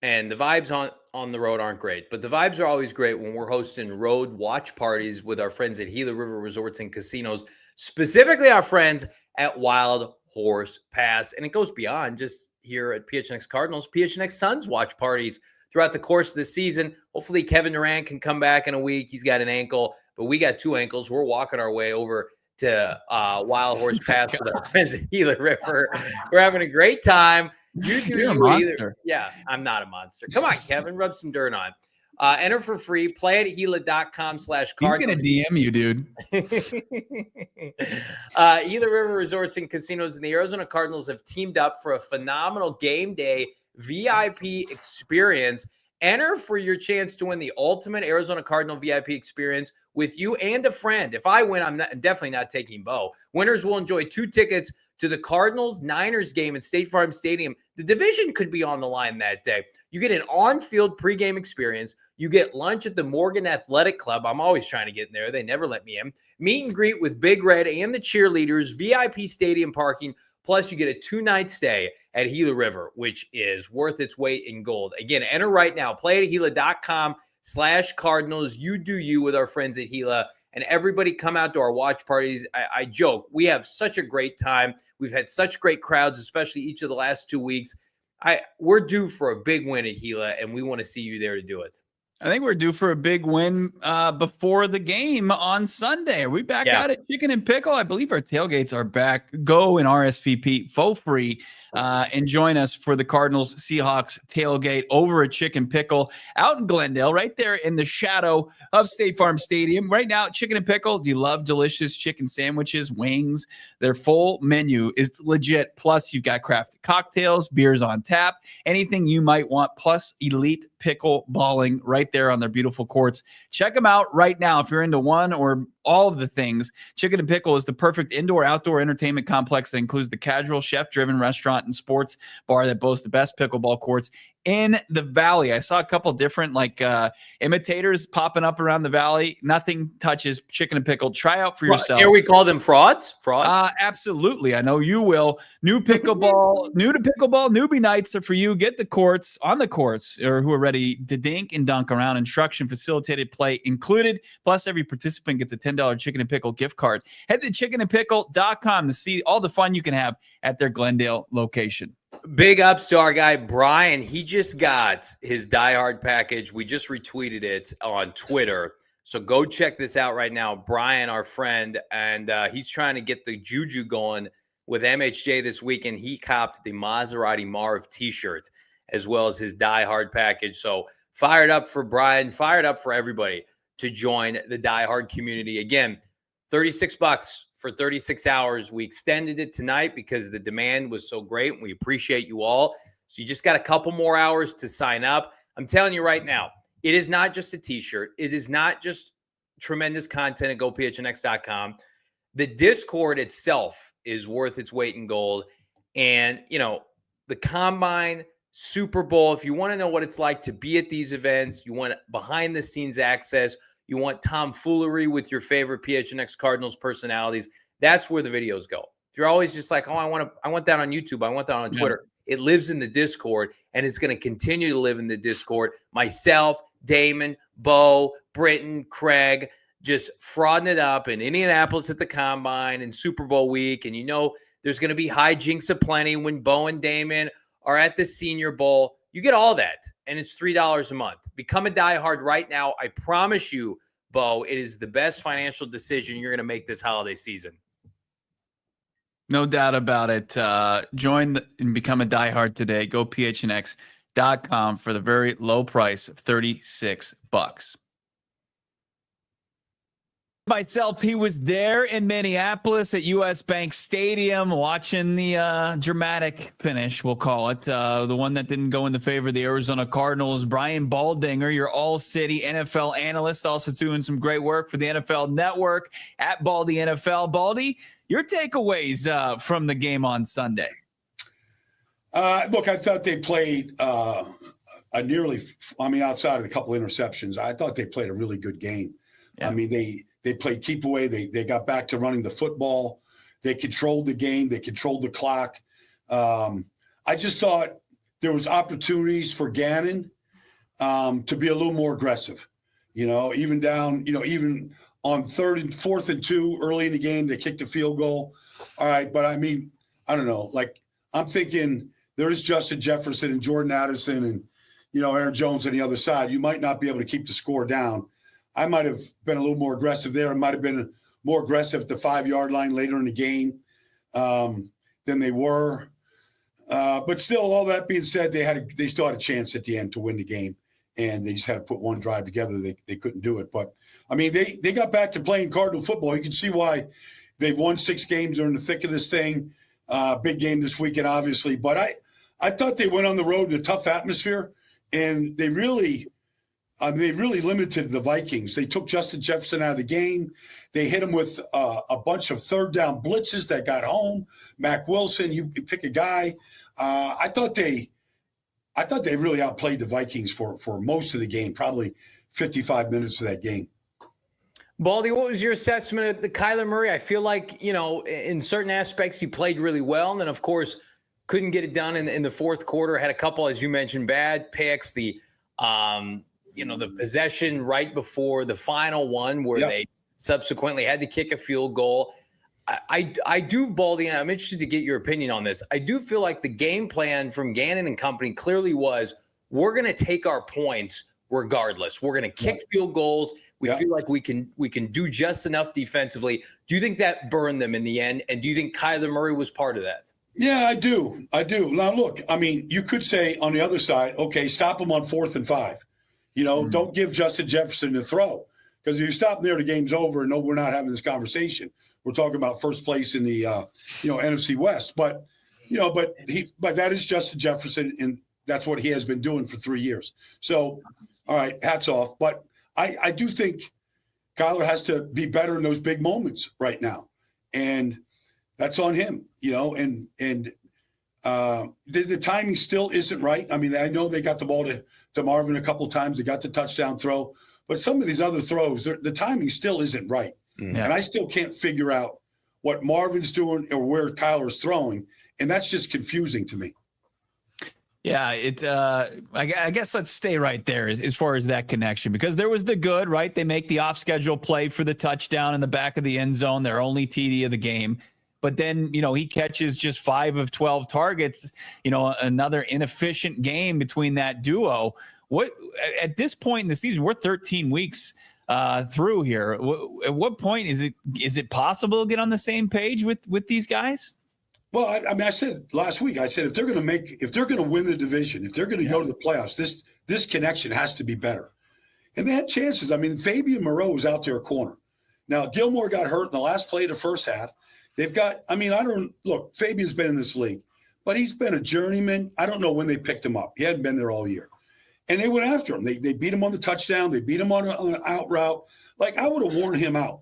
S2: and the vibes on the road aren't great, but the vibes are always great when we're hosting road watch parties with our friends at Gila River Resorts and Casinos, specifically our friends at Wild Horse Pass. And it goes beyond just here at PHNX Cardinals. PHNX Suns watch parties throughout the course of the season. Hopefully Kevin Durant can come back in a week. He's got an ankle, but we got 2 ankles. We're walking our way over to Wild Horse Pass with our friends at Gila River. We're having a great time. You're
S1: a monster.
S2: Yeah, I'm not a monster. Come on, Kevin, rub some dirt on. Enter for free. Play at Gila.com/Cardinals.
S1: He's going to DM you, dude.
S2: Gila River Resorts and Casinos and the Arizona Cardinals have teamed up for a phenomenal game day VIP experience. Enter for your chance to win the ultimate Arizona Cardinal VIP experience with you and a friend. If I win, I'm definitely not taking Bo. Winners will enjoy 2 tickets to the Cardinals-Niners game at State Farm Stadium. The division could be on the line that day. You get an on-field pregame experience. You get lunch at the Morgan Athletic Club. I'm always trying to get in there. They never let me in. Meet and greet with Big Red and the cheerleaders, VIP stadium parking, plus you get a 2-night stay at Gila River, which is worth its weight in gold. Again, enter right now. Play at Gila.com/Cardinals. You do you with our friends at Gila. And everybody come out to our watch parties. I joke. We have such a great time. We've had such great crowds, especially each of the last 2 weeks. We're due for a big win at Gila, and we want to see you there to do it.
S1: I think we're due for a big win before the game on Sunday. Are we back out at Chicken and Pickle? I believe our tailgates are back. Go and RSVP for free and join us for the Cardinals Seahawks tailgate over at Chicken Pickle out in Glendale, right there in the shadow of State Farm Stadium. Right now, Chicken and Pickle, do you love delicious chicken sandwiches, wings? Their full menu is legit. Plus, you've got crafted cocktails, beers on tap, anything you might want, plus elite pickle balling right there on their beautiful courts. Check them out right now if you're into one or all of the things. Chicken and Pickle is the perfect indoor-outdoor entertainment complex that includes the casual, chef-driven restaurant and sports bar that boasts the best pickleball courts in the Valley. I saw a couple different imitators popping up around the Valley. Nothing touches Chicken and Pickle. Try out for yourself.
S2: Here we call them frauds?
S1: Absolutely. I know you will. New to pickleball, newbie nights are for you. Get the courts on the courts or who are ready to dink and dunk around. Instruction, facilitated play included. Plus, every participant gets a $10 Chicken and Pickle gift card. Head to chickenandpickle.com to see all the fun you can have at their Glendale location.
S2: Big ups to our guy, Brian. He just got his Die Hard package. We just retweeted it on Twitter. So go check this out right now. Brian, our friend, and he's trying to get the juju going with MHJ this weekend. He copped the Maserati Marv t-shirt as well as his Die Hard package. So fired up for Brian, fired up for everybody to join the Die Hard community. Again, $36 for 36 hours. We extended it tonight because the demand was so great. We appreciate you all. So you just got a couple more hours to sign up. I'm telling you right now, it is not just a t-shirt. It is not just tremendous content at gophnx.com. The Discord itself is worth its weight in gold. And, the Combine, Super Bowl, if you want to know what it's like to be at these events, you want behind-the-scenes access, you want tomfoolery with your favorite PHNX Cardinals personalities, that's where the videos go. If you're always just like, oh, I want that on YouTube, I want that on Twitter, it lives in the Discord, and it's going to continue to live in the Discord. Myself, Damon, Bo, Britton, Craig, just frauding it up in Indianapolis at the Combine and Super Bowl week. And there's going to be hijinks aplenty when Bo and Damon are at the Senior Bowl. You get all that, and it's $3 a month. Become a diehard right now. I promise you, Bo, it is the best financial decision you're going to make this holiday season.
S1: No doubt about it. Join and become a diehard today. Go PHNX.com for the very low price of $36. Myself, he was there in Minneapolis at US Bank Stadium watching the dramatic finish, we'll call it, the one that didn't go in the favor of the Arizona Cardinals. Brian Baldinger, your all-city NFL analyst, also doing some great work for the NFL Network at Baldy NFL. Baldy, your takeaways from the game on Sunday.
S6: Look, I thought they played outside of a couple interceptions, I thought they played a really good game. Yeah. I mean, they played keep away. They got back to running the football. They controlled the game. They controlled the clock. I just thought there was opportunities for Gannon to be a little more aggressive. Even down, even on 3rd and 4th and 2 early in the game, they kicked a field goal. All right, but I mean, I don't know. Like, I'm thinking there's Justin Jefferson and Jordan Addison and, Aaron Jones on the other side. You might not be able to keep the score down. I might have been a little more aggressive there. I might have been more aggressive at the 5-yard line later in the game than they were. But still, all that being said, they still had a chance at the end to win the game, and they just had to put one drive together. They couldn't do it. But, I mean, they got back to playing Cardinal football. You can see why they've won 6 games. They're in the thick of this thing. Big game this weekend, obviously. But I thought they went on the road in a tough atmosphere, and they really limited the Vikings. They took Justin Jefferson out of the game. They hit him with a bunch of 3rd down blitzes that got home. Mac Wilson, you pick a guy. I thought they really outplayed the Vikings for most of the game, probably 55 minutes of that game.
S2: Baldy, what was your assessment of the Kyler Murray? I feel like, in certain aspects, he played really well. And then, of course, couldn't get it done in the 4th quarter. Had a couple, as you mentioned, bad picks. The possession right before the final one where they subsequently had to kick a field goal. I do, Baldy, I'm interested to get your opinion on this. I do feel like the game plan from Gannon and company clearly was, we're going to take our points regardless. We're going to kick field goals. We feel like we can do just enough defensively. Do you think that burned them in the end? And do you think Kyler Murray was part of that?
S6: Yeah, I do. Now, look, I mean, you could say on the other side, okay, stop him on 4th and 5. Don't give Justin Jefferson the throw. Because if you stop there, the game's over. And no, we're not having this conversation. We're talking about first place in the, NFC West. But that is Justin Jefferson, and that's what he has been doing for 3 years. So, all right, hats off. But I do think Kyler has to be better in those big moments right now. And that's on him, and the timing still isn't right. I mean, I know they got the ball to Marvin a couple of times. They got the touchdown throw. But some of these other throws, the timing still isn't right. Yeah. And I still can't figure out what Marvin's doing or where Kyler's throwing. And that's just confusing to me.
S1: Yeah, I guess let's stay right there as far as that connection, because there was the good, right? They make the off-schedule play for the touchdown in the back of the end zone, their only TD of the game. But then, he catches just 5 of 12 targets, another inefficient game between that duo. What at this point in the season, we're 13 weeks through here. At what point is it possible to get on the same page with these guys?
S6: Well, I said last week, if they're going to win the division, if they're going to go to the playoffs, this connection has to be better. And they had chances. I mean, Fabian Moreau was out there a corner. Now, Gilmore got hurt in the last play of the first half. They've got, Fabian's been in this league, but he's been a journeyman. I don't know when they picked him up. He hadn't been there all year. And they went after him. They beat him on the touchdown. They beat him on an out route. Like, I would have worn him out.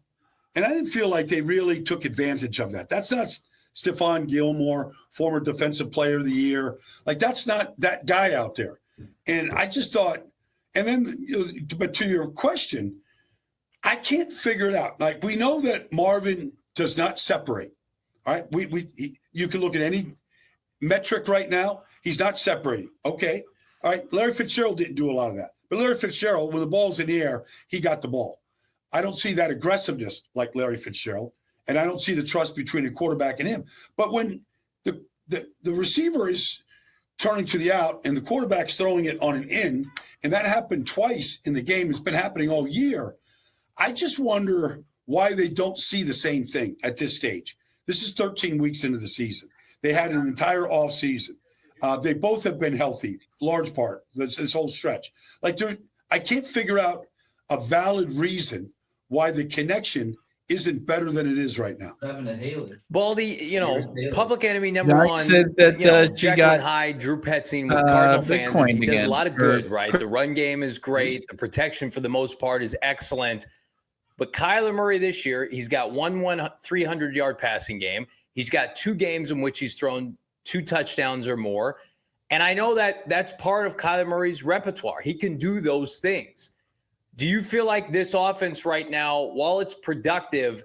S6: And I didn't feel like they really took advantage of that. That's not Stephon Gilmore, former defensive player of the year. Like, that's not that guy out there. And I just thought, and then, but to your question, I can't figure it out. Like, we know that Marvin does not separate. All right. You can look at any metric right now. He's not separating. Okay. All right. Larry Fitzgerald didn't do a lot of that. But Larry Fitzgerald, when the ball's in the air, he got the ball. I don't see that aggressiveness like Larry Fitzgerald. And I don't see the trust between the quarterback and him. But when the receiver is turning to the out and the quarterback's throwing it on an in, and that happened twice in the game, it's been happening all year, I just wonder why they don't see the same thing at this stage. This is 13 weeks into the season. They had an entire offseason. They both have been healthy, large part, this whole stretch. Like, I can't figure out a valid reason why the connection isn't better than it is right now.
S2: Baldy, public enemy number one,
S1: said that,
S2: Jekyll and Hyde, Drew Petzing with Cardinal fans. He does a lot of good, right? The run game is great. The protection for the most part is excellent. But Kyler Murray this year, he's got one 300-yard passing game. He's got 2 games in which he's thrown 2 touchdowns or more. And I know that that's part of Kyler Murray's repertoire. He can do those things. Do you feel like this offense right now, while it's productive,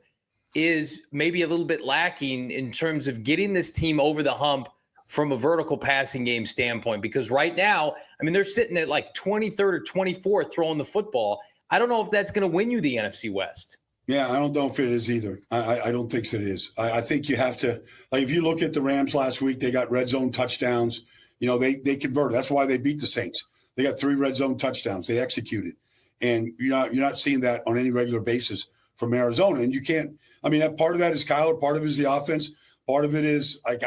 S2: is maybe a little bit lacking in terms of getting this team over the hump from a vertical passing game standpoint? Because right now, I mean, they're sitting at like 23rd or 24th throwing the football. I don't know if that's going to win you the NFC West.
S6: Yeah, I don't know if it is either. I don't think it is. I think you have to, like, if you look at the Rams last week, they got red zone touchdowns. You know, they converted. That's why they beat the Saints. They got 3 red zone touchdowns. They executed. And you're not seeing that on any regular basis from Arizona. And you can't, I mean, that part of that is Kyler, part of it is the offense, part of it is like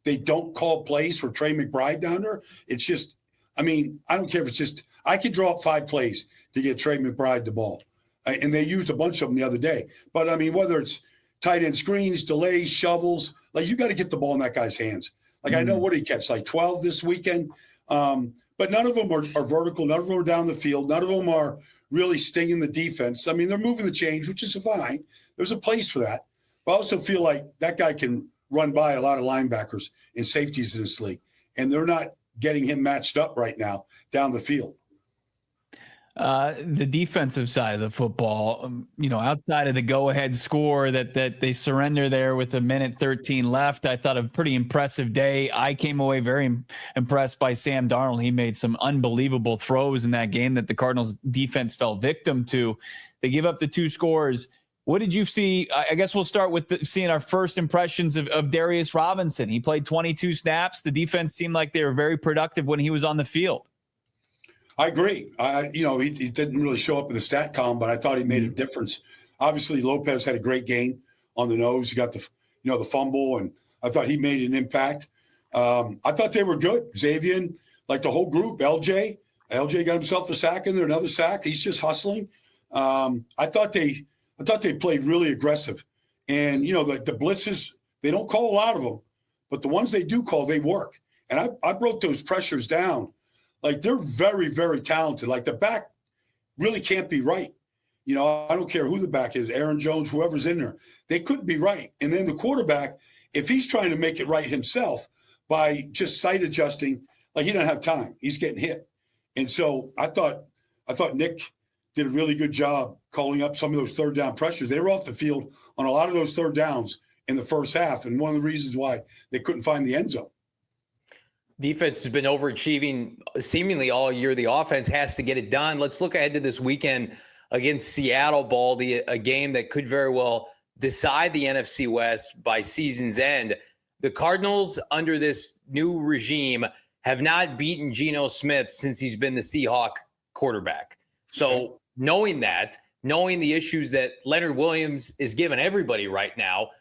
S6: they don't call plays for Trey McBride down there. It's just, I mean, I don't care if it's just, I could draw up 5 plays to get Trey McBride the ball. And they used a bunch of them the other day. But, I mean, whether it's tight end screens, delays, shovels, like you got to get the ball in that guy's hands. Like I know what he catch, like 12 this weekend. But none of them are vertical. None of them are down the field. None of them are really stinging the defense. I mean, they're moving the chains, which is fine. There's a place for that. But I also feel like that guy can run by a lot of linebackers and safeties in this league. And they're not getting him matched up right now down the field.
S1: The defensive side of the football, outside of the go-ahead score that they surrender there with 1:13 left, I thought a pretty impressive day. I came away very impressed by Sam Darnold. He made some unbelievable throws in that game that the Cardinals defense fell victim to. They give up the 2 scores. What did you see? I guess we'll start with seeing our first impressions of Darius Robinson. He played 22 snaps. The defense seemed like they were very productive when he was on the field.
S6: I agree. He didn't really show up in the stat column, but I thought he made a difference. Obviously, Lopez had a great game on the nose. He got the fumble, and I thought he made an impact. I thought they were good. Xavier, like the whole group, LJ got himself a sack in there, another sack. He's just hustling. I thought they played really aggressive, and the blitzes, they don't call a lot of them, but the ones they do call, they work. And I broke those pressures down. Like, they're very, very talented. Like, the back really can't be right. I don't care who the back is, Aaron Jones, whoever's in there. They couldn't be right. And then the quarterback, if he's trying to make it right himself by just sight adjusting, like, he doesn't have time. He's getting hit. And so I thought Nick did a really good job calling up some of those third down pressures. They were off the field on a lot of those third downs in the first half, and one of the reasons why they couldn't find the end zone.
S2: Defense has been overachieving seemingly all year. The offense has to get it done. Let's look ahead to this weekend against Seattle, Baldy, a game that could very well decide the NFC West by season's end. The Cardinals, under this new regime, have not beaten Geno Smith since he's been the Seahawk quarterback. So knowing the issues that Leonard Williams is giving everybody right now,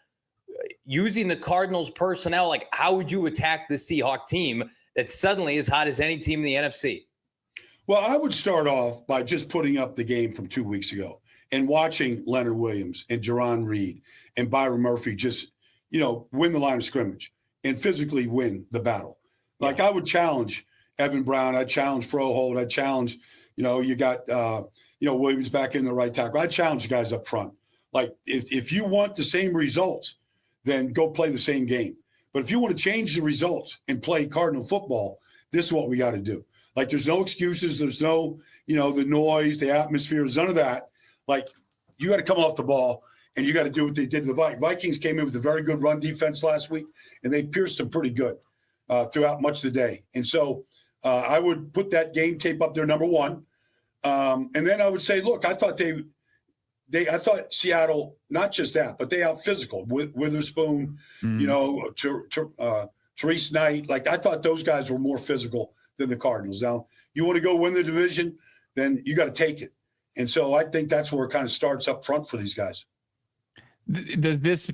S2: using the Cardinals personnel, like, how would you attack the Seahawk team that's suddenly as hot as any team in the NFC?
S6: Well, I would start off by just putting up the game from 2 weeks ago and watching Leonard Williams and Jerron Reed and Byron Murphy just, win the line of scrimmage and physically win the battle. Like, I would challenge Evan Brown. I'd challenge Froholt. I'd challenge, you got, Williams back in the right tackle. I'd challenge the guys up front. Like, if you want the same results, then go play the same game. But if you want to change the results and play Cardinal football, this is what we got to do. Like, there's no excuses. There's no, the noise, the atmosphere, there's none of that. Like, you got to come off the ball and you got to do what they did to the Vikings. Vikings came in with a very good run defense last week, and they pierced them pretty good throughout much of the day. And so I would put that game tape up there, number one. And then I would say, look, I thought I thought Seattle, not just that, but they out physical with Witherspoon, Therese Knight. Like, I thought those guys were more physical than the Cardinals. Now, you want to go win the division, then you got to take it. And so I think that's where it kind of starts up front for these guys.
S1: Does this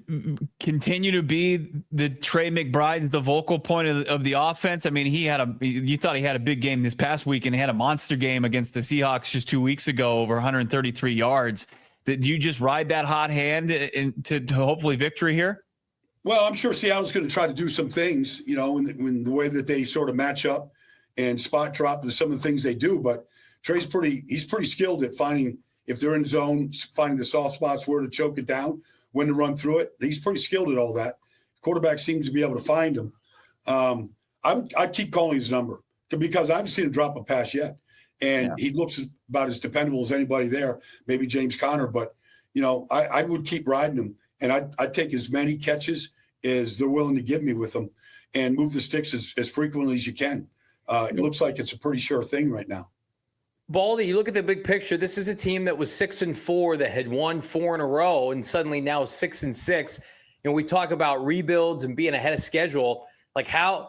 S1: continue to be the Trey McBride, the vocal point of the offense? I mean, you thought he had a big game this past week, and he had a monster game against the Seahawks just 2 weeks ago, over 133 yards. Do you just ride that hot hand to hopefully victory here?
S6: Well, I'm sure Seattle's going to try to do some things, in the way that they sort of match up and spot drop and some of the things they do. But Trey's pretty skilled at finding, if they're in zone, finding the soft spots, where to choke it down, when to run through it. He's pretty skilled at all that. Quarterback seems to be able to find him. I'd keep calling his number because I haven't seen him drop a pass yet. And he looks about as dependable as anybody there, maybe James Conner. But, I would keep riding him. And I'd take as many catches is they're willing to give me with them and move the sticks as frequently as you can. It looks like it's a pretty sure thing right now.
S2: Baldy, you look at the big picture. This is a team that was 6-4 that had won 4 in a row and suddenly now 6-6. We talk about rebuilds and being ahead of schedule. Like how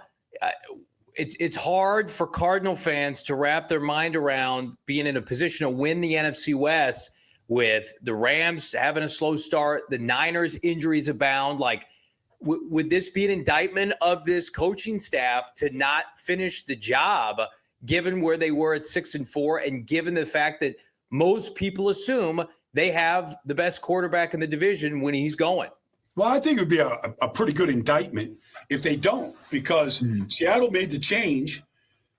S2: it's hard for Cardinal fans to wrap their mind around being in a position to win the NFC West with the Rams having a slow start, the Niners injuries abound. Like, would this be an indictment of this coaching staff to not finish the job, given where they were at 6-4, and given the fact that most people assume they have the best quarterback in the division when he's going?
S6: Well, I think it would be a pretty good indictment if they don't, because Seattle made the change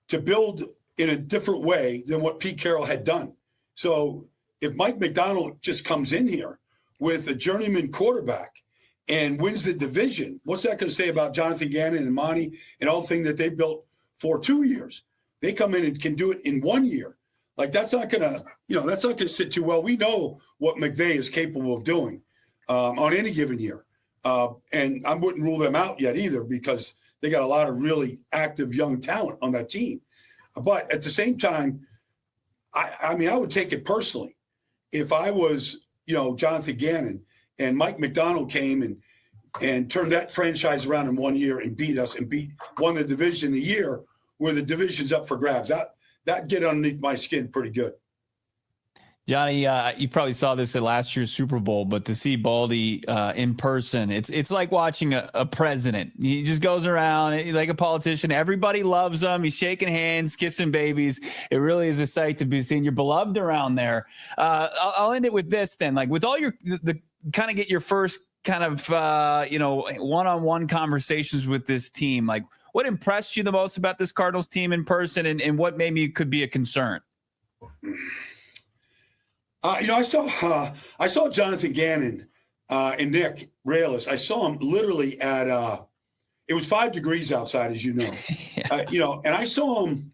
S6: to build in a different way than what Pete Carroll had done. So if Mike Macdonald just comes in here with a journeyman quarterback and wins the division, what's that going to say about Jonathan Gannon and Monty and all the things that they built for 2 years? They come in and can do it in 1 year. Like, that's not going to, that's not going to sit too well. We know what McVay is capable of doing on any given year. And I wouldn't rule them out yet either, because they got a lot of really active young talent on that team. But at the same time, I mean, I would take it personally. If I was, Jonathan Gannon and Mike Macdonald came and turned that franchise around in 1 year and beat us and won the division the year where the division's up for grabs, that get underneath my skin pretty good.
S1: Johnny, you probably saw this at last year's Super Bowl, but to see Baldy in person, it's like watching a president. He just goes around like a politician. Everybody loves him. He's shaking hands, kissing babies. It really is a sight to be seen. You're beloved around there. I'll end it with this then. Like, with all the kind of get your first kind of one-on-one conversations with this team. Like, what impressed you the most about this Cardinals team in person, and what maybe could be a concern?
S6: I saw Jonathan Gannon and Nick Rallis. I saw him literally at it was 5 degrees outside, as you know. Yeah. And I saw him.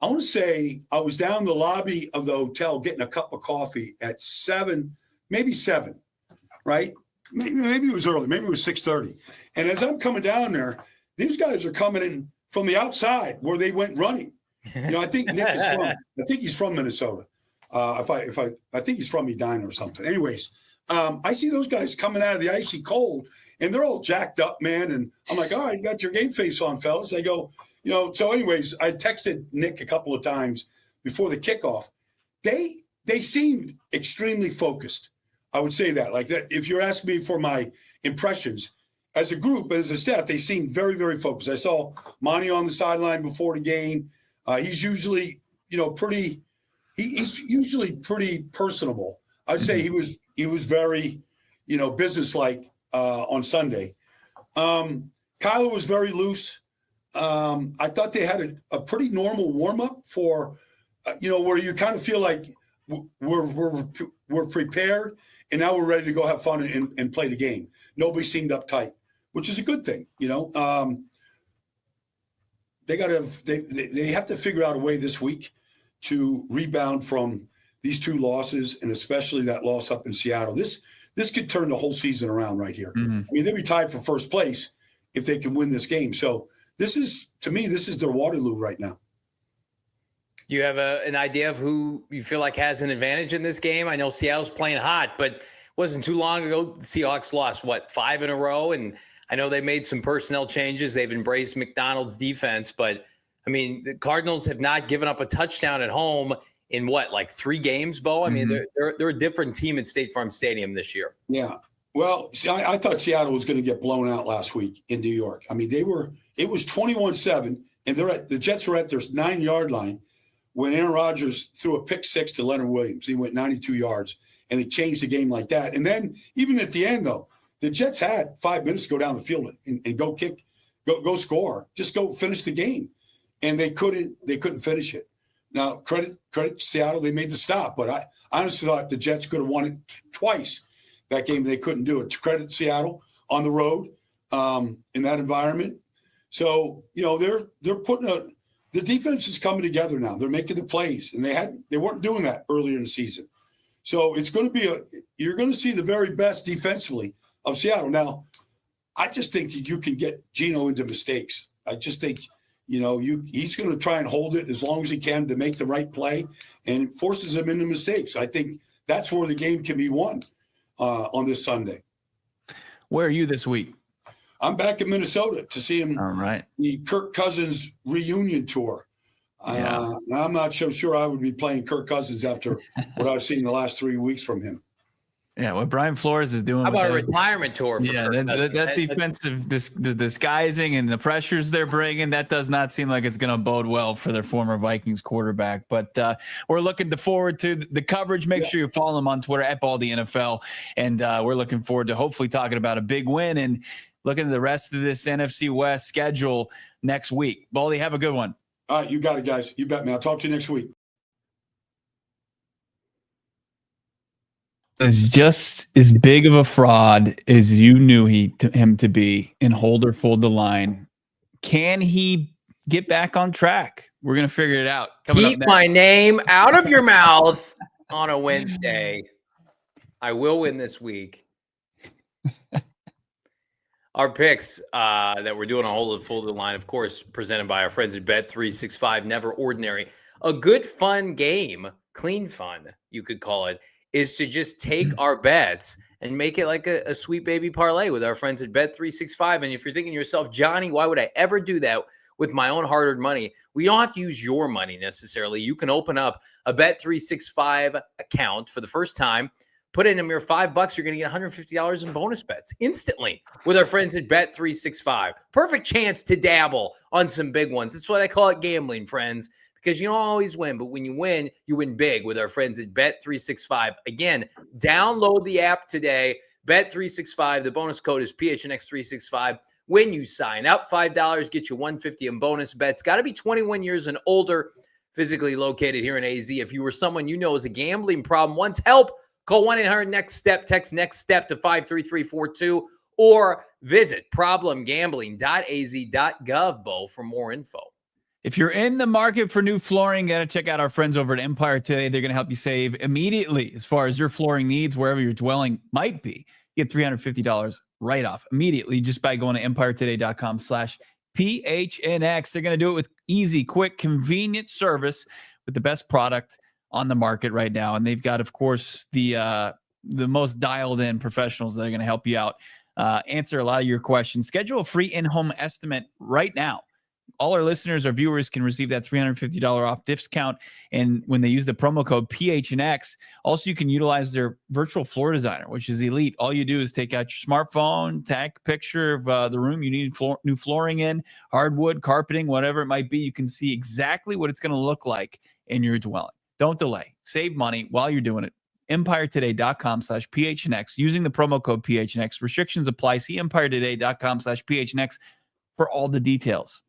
S6: I want to say I was down in the lobby of the hotel getting a cup of coffee at 7, maybe 7, right? Maybe it was early. Maybe it was 6:30. And as I'm coming down there, these guys are coming in from the outside where they went running. I think Nick is from. I think he's from Minnesota. I think he's from Edina or something. Anyways, I see those guys coming out of the icy cold, and they're all jacked up, man. And I'm like, all right, you got your game face on, fellas. They go, So, anyways, I texted Nick a couple of times before the kickoff. They seemed extremely focused. I would say that. Like that. If you're asking me for my impressions as a group, but as a staff, they seemed very, very focused. I saw Monty on the sideline before the game. He's usually, pretty. He's usually pretty personable. I'd say he was very, businesslike on Sunday. Kyler was very loose. I thought they had a pretty normal warm up for, where you kind of feel like we're prepared and now we're ready to go have fun and play the game. Nobody seemed uptight, which is a good thing. They have to figure out a way this week to rebound from these 2 losses, and especially that loss up in Seattle. This could turn the whole season around right here. Mm-hmm. I mean, they'd be tied for first place if they can win this game. So this is their Waterloo right now.
S2: You have an idea of who you feel like has an advantage in this game? I know Seattle's playing hot, but it wasn't too long ago the Seahawks lost, 5 in a row? And I know they made some personnel changes. They've embraced McDonald's defense, but I mean, the Cardinals have not given up a touchdown at home in 3 games, Bo? I mean, they're a different team at State Farm Stadium this year.
S6: Yeah. Well, see, I thought Seattle was going to get blown out last week in New York. I mean, it was 21-7, and the Jets were at their 9-yard line when Aaron Rodgers threw a pick 6 to Leonard Williams. He went 92 yards, and they changed the game like that. And then even at the end, though, the Jets had 5 minutes to go down the field and go kick, go score, just go finish the game. And they couldn't finish it. Now, credit Seattle, they made the stop, but I honestly thought the Jets could have won it twice that game. They couldn't do it. Credit Seattle on the road in that environment. So, they're putting the defense is coming together now. They're making the plays, and they weren't doing that earlier in the season. So it's going to be you're going to see the very best defensively of Seattle. Now, I just think that you can get Geno into mistakes. I just think, he's going to try and hold it as long as he can to make the right play, and forces him into mistakes. I think that's where the game can be won on this Sunday. Where
S1: are you this week?
S6: I'm back in Minnesota to see him.
S1: All right.
S6: The Kirk Cousins reunion tour.
S1: Yeah.
S6: I'm not so sure I would be playing Kirk Cousins after what I've seen the last 3 weeks from him.
S1: Yeah, what Brian Flores is doing.
S2: How about a retirement tour?
S1: That defensive the disguising and the pressures they're bringing, that does not seem like it's going to bode well for their former Vikings quarterback. But we're looking forward to the coverage. Make sure you follow them on Twitter at Baldy NFL. And we're looking forward to hopefully talking about a big win and looking at the rest of this NFC West schedule next week. Baldy, have a good one.
S6: All right, you got it, guys. You bet, man. I'll talk to you next week.
S1: Is just as big of a fraud as you knew him to be in hold or fold the line. Can he get back on track? We're going to figure it out.
S2: Keep my name out of your mouth on a Wednesday. I will win this week. Our picks that we're doing a hold or fold the line, of course, presented by our friends at Bet365, Never Ordinary. A good, fun game, clean fun, you could call it, is to just take our bets and make it like a sweet baby parlay with our friends at Bet365. And if you're thinking to yourself, Johnny, why would I ever do that with my own hard-earned money? We don't have to use your money necessarily. You can open up a Bet365 account for the first time, put in your $5, you're going to get $150 in bonus bets instantly with our friends at Bet365. Perfect chance to dabble on some big ones. That's why they call it gambling, friends. Because you don't always win, but when you win big with our friends at Bet365. Again, download the app today, Bet365. The bonus code is PHNX365. When you sign up, $5 get you $150 in bonus bets. Got to be 21 years and older, physically located here in AZ. If you or someone you know has a gambling problem, wants help, call 1-800-NEXT-STEP, text NEXT STEP to 53342, or visit problemgambling.az.gov, Bo, for more info.
S1: If you're in the market for new flooring, got to check out our friends over at Empire today. They're going to help you save immediately as far as your flooring needs, wherever your dwelling might be. You get $350 right off immediately just by going to empiretoday.com/PHNX. They're going to do it with easy, quick, convenient service with the best product on the market right now. And they've got, of course, the most dialed in professionals that are going to help you out, answer a lot of your questions. Schedule a free in-home estimate right now. All our listeners, our viewers can receive that $350 off discount. And when they use the promo code PHNX, also you can utilize their virtual floor designer, which is elite. All you do is take out your smartphone, take a picture of the room you need new flooring in, hardwood, carpeting, whatever it might be. You can see exactly what it's going to look like in your dwelling. Don't delay. Save money while you're doing it. EmpireToday.com/PHNX using the promo code PHNX. Restrictions apply. See EmpireToday.com/PHNX for all the details.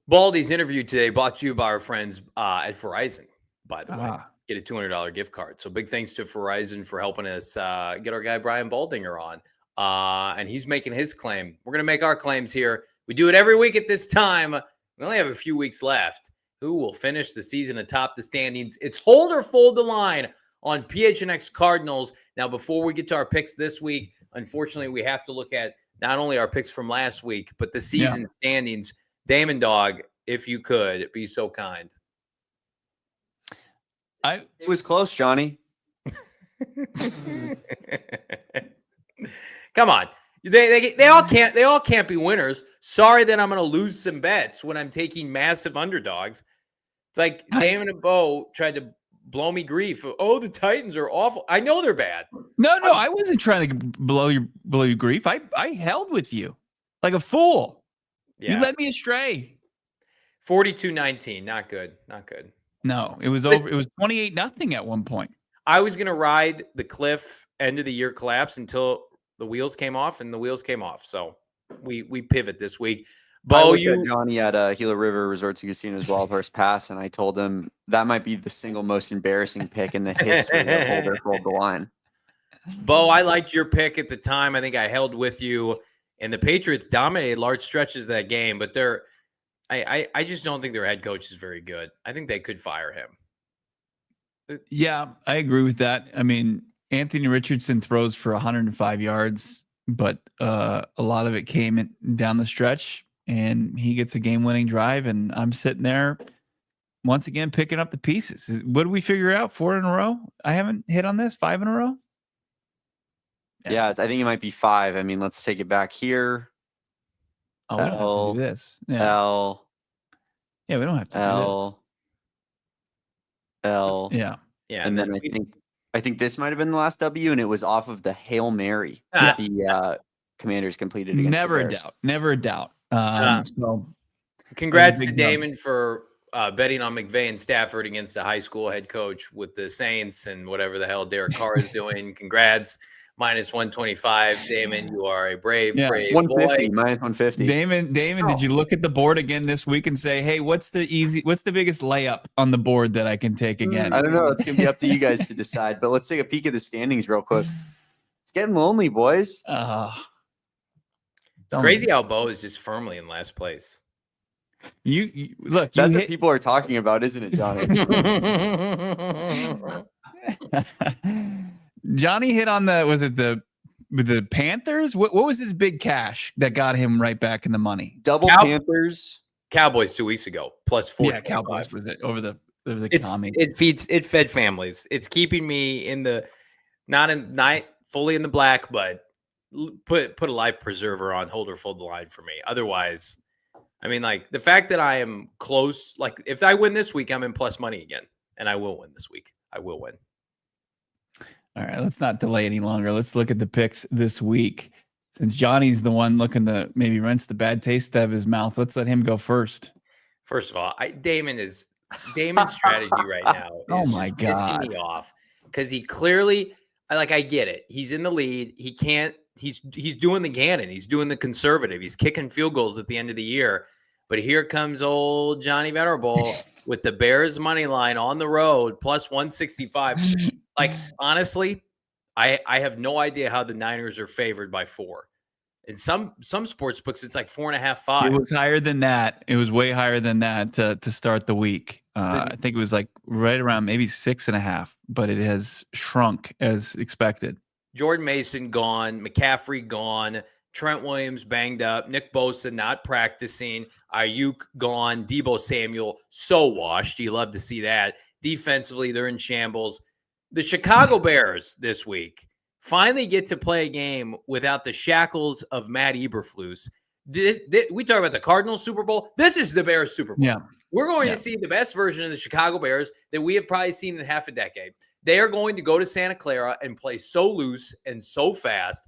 S2: Baldy's interview today brought to you by our friends at Verizon, by the way. Get a $200 gift card. So big thanks to Verizon for helping us get our guy Brian Baldinger on. And he's making his claim. We're going to make our claims here. We do it every week at this time. We only have a few weeks left. Who will finish the season atop the standings? It's hold or fold the line on PHNX Cardinals. Now, before we get to our picks this week, unfortunately, we have to look at not only our picks from last week, but the season standings. Damon, Dawg, if you could be so kind.
S4: It was close, Johnny.
S2: Come on. They all can't be winners. Sorry that I'm going to lose some bets when I'm taking massive underdogs. It's like Damon and Bo tried to blow me grief. Oh, the Titans are awful. I know they're bad.
S1: No, I wasn't trying to blow you grief. I held with you like a fool. Yeah. You led me astray.
S2: 42-19. Not good.
S1: No, it was over. It was 28-0 at one point.
S2: I was going to ride the cliff end of the year collapse until the wheels came off, and the wheels came off. So we pivot this week. Bo,
S4: Johnny at Gila River Resorts and Casinos Wild Horse Pass, and I told him that might be the single most embarrassing pick in the history of hold or fold the line.
S2: Bo, I liked your pick at the time. I think I held with you. And the Patriots dominated large stretches of that game, but I just don't think their head coach is very good. I think they could fire him.
S1: Yeah, I agree with that. I mean, Anthony Richardson throws for 105 yards but a lot of it came down the stretch, and he gets a game-winning drive, and I'm sitting there once again picking up the pieces. What did we figure out? 4 in a row? I haven't hit on this. 5 in a row?
S4: Yeah, I think it might be 5. I mean, let's take it back here.
S1: Oh, we don't have to do this. Yeah.
S4: L.
S1: Yeah, we don't have to
S4: L.
S1: do this.
S4: L.
S1: Yeah.
S2: Yeah,
S4: And then I think this might have been the last W, and it was off of the Hail Mary the Commanders completed against
S1: Never
S4: the
S1: a
S4: Bears.
S1: doubt. Never a doubt. So
S2: congrats to Damon for betting on McVay and Stafford against a high school head coach with the Saints and whatever the hell Derek Carr is doing. Congrats. Minus 125. Damon, you are a brave
S4: 150,
S2: boy.
S4: minus 150.
S1: Damon, did you look at the board again this week and say, hey, what's the biggest layup on the board that I can take again?
S4: I don't know. It's going to be up to you guys to decide, but let's take a peek at the standings real quick. It's getting lonely, boys.
S2: It's crazy how Bo is just firmly in last place.
S1: You look,
S4: that's what people are talking about, isn't it, Johnny?
S1: Johnny hit on the Panthers? What was his big cash that got him right back in the money?
S4: Double Panthers.
S2: Cowboys 2 weeks ago, plus 4.
S1: Yeah, Cowboys was it over the commie.
S2: It fed families. It's keeping me in the not fully in the black, but put a life preserver on, hold or fold the line for me. Otherwise, I mean, like the fact that I am close, like if I win this week, I'm in plus money again, and I will win this week. I will win.
S1: All right, let's not delay any longer. Let's look at the picks this week. Since Johnny's the one looking to maybe rinse the bad taste out of his mouth, let's let him go first.
S2: First of all, Damon's strategy right now is
S1: oh my God,
S2: pissing me off because he clearly, I get it. He's in the lead. He can't. He's doing the Gannon. He's doing the conservative. He's kicking field goals at the end of the year. But here comes old Johnny Venerable with the Bears money line on the road, plus 165. Like, honestly, I have no idea how the Niners are favored by 4. In some sports books, it's like 4.5, 5.
S1: It was higher than that. It was way higher than that to start the week. I think it was like right around maybe 6.5, but it has shrunk as expected.
S2: Jordan Mason gone, McCaffrey gone, Trent Williams banged up, Nick Bosa not practicing, Ayuk gone, Deebo Samuel so washed. You love to see that. Defensively, they're in shambles. The Chicago Bears this week finally get to play a game without the shackles of Matt Eberflus. We talk about the Cardinals Super Bowl. This is the Bears Super Bowl.
S1: Yeah.
S2: We're going to see the best version of the Chicago Bears that we have probably seen in half a decade. They are going to go to Santa Clara and play so loose and so fast.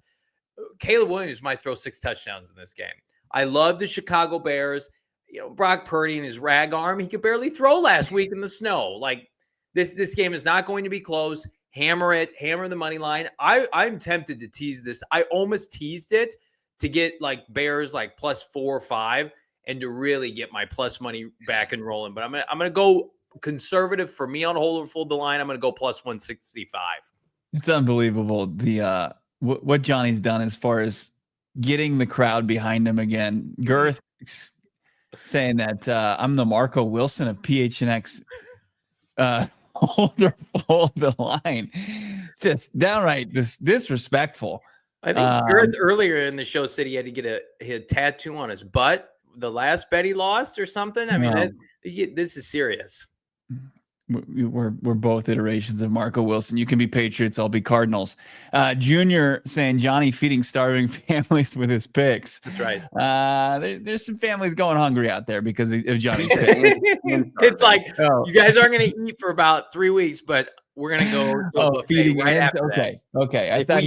S2: Caleb Williams might throw 6 touchdowns in this game. I love the Chicago Bears. You know, Brock Purdy and his rag arm, he could barely throw last week in the snow. Like, this game is not going to be close. Hammer it. Hammer the money line. I'm tempted to tease this. I almost teased it to get like Bears like plus 4 or 5 and to really get my plus money back and rolling. But I'm gonna go conservative for me on hold or fold the line. I'm gonna go plus 165. It's
S1: unbelievable what Johnny's done as far as getting the crowd behind him again. Girth saying that I'm the Marco Wilson of PHNX. Hold or fold the line. Just downright disrespectful.
S2: I think Girth earlier in the show said he had to get a tattoo on his butt. The last bet he lost or something. I mean, this is serious.
S1: We're both iterations of Marco Wilson. You can be Patriots, I'll be Cardinals. Junior saying Johnny feeding starving families with his picks.
S2: That's right.
S1: There's some families going hungry out there because of Johnny's picks.
S2: It's like you guys aren't going to eat for about 3 weeks, but we're going to go
S1: feeding
S2: right after
S1: okay.
S2: that.
S1: Okay. I thought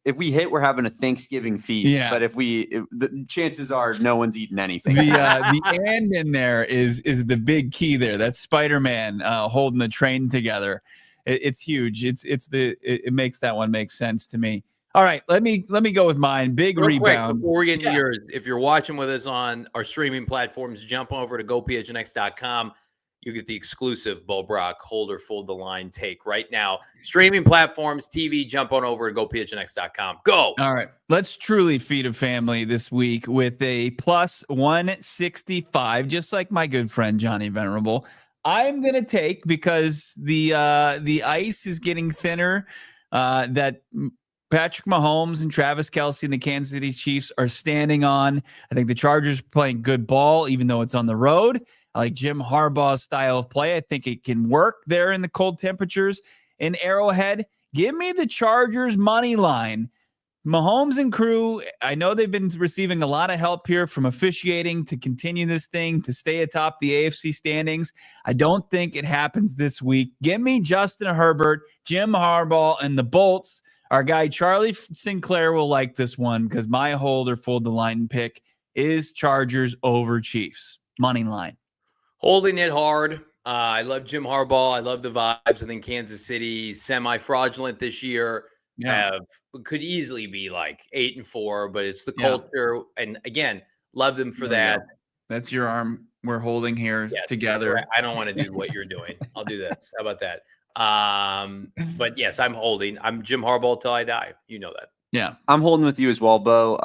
S4: if we hit, we're having a Thanksgiving feast.
S1: Yeah.
S4: But the chances are no one's eating anything.
S1: The and in there is the big key there. That's Spider-Man holding the train together. It's huge. It makes that one make sense to me. All right, let me go with mine. Big
S2: Real
S1: rebound.
S2: Quick, before we get into yours, if you're watching with us on our streaming platforms, jump over to gophnx.com. You get the exclusive Bo Brock hold or fold the line take right now. Streaming platforms, TV, jump on over to gophnx.com. Go.
S1: All right. Let's truly feed a family this week with a plus 165, just like my good friend Johnny Venerable. I'm going to take, because the ice is getting thinner, that Patrick Mahomes and Travis Kelce and the Kansas City Chiefs are standing on. I think the Chargers are playing good ball, even though it's on the road. I like Jim Harbaugh's style of play. I think it can work there in the cold temperatures in Arrowhead. Give me the Chargers money line. Mahomes and crew, I know they've been receiving a lot of help here from officiating to continue this thing, to stay atop the AFC standings. I don't think it happens this week. Give me Justin Herbert, Jim Harbaugh, and the Bolts. Our guy Charlie Sinclair will like this one because my hold or fold the line pick is Chargers over Chiefs. Money line.
S2: Holding it hard. I love Jim Harbaugh. I love the vibes. I think Kansas City semi-fraudulent this year. Could easily be like 8-4, but it's the culture. And again, love them for that.
S1: That's your arm we're holding here together.
S2: I don't want to do what you're doing. I'll do this. How about that? But yes, I'm holding. I'm Jim Harbaugh till I die. You know that.
S1: Yeah.
S4: I'm holding with you as well, Bo.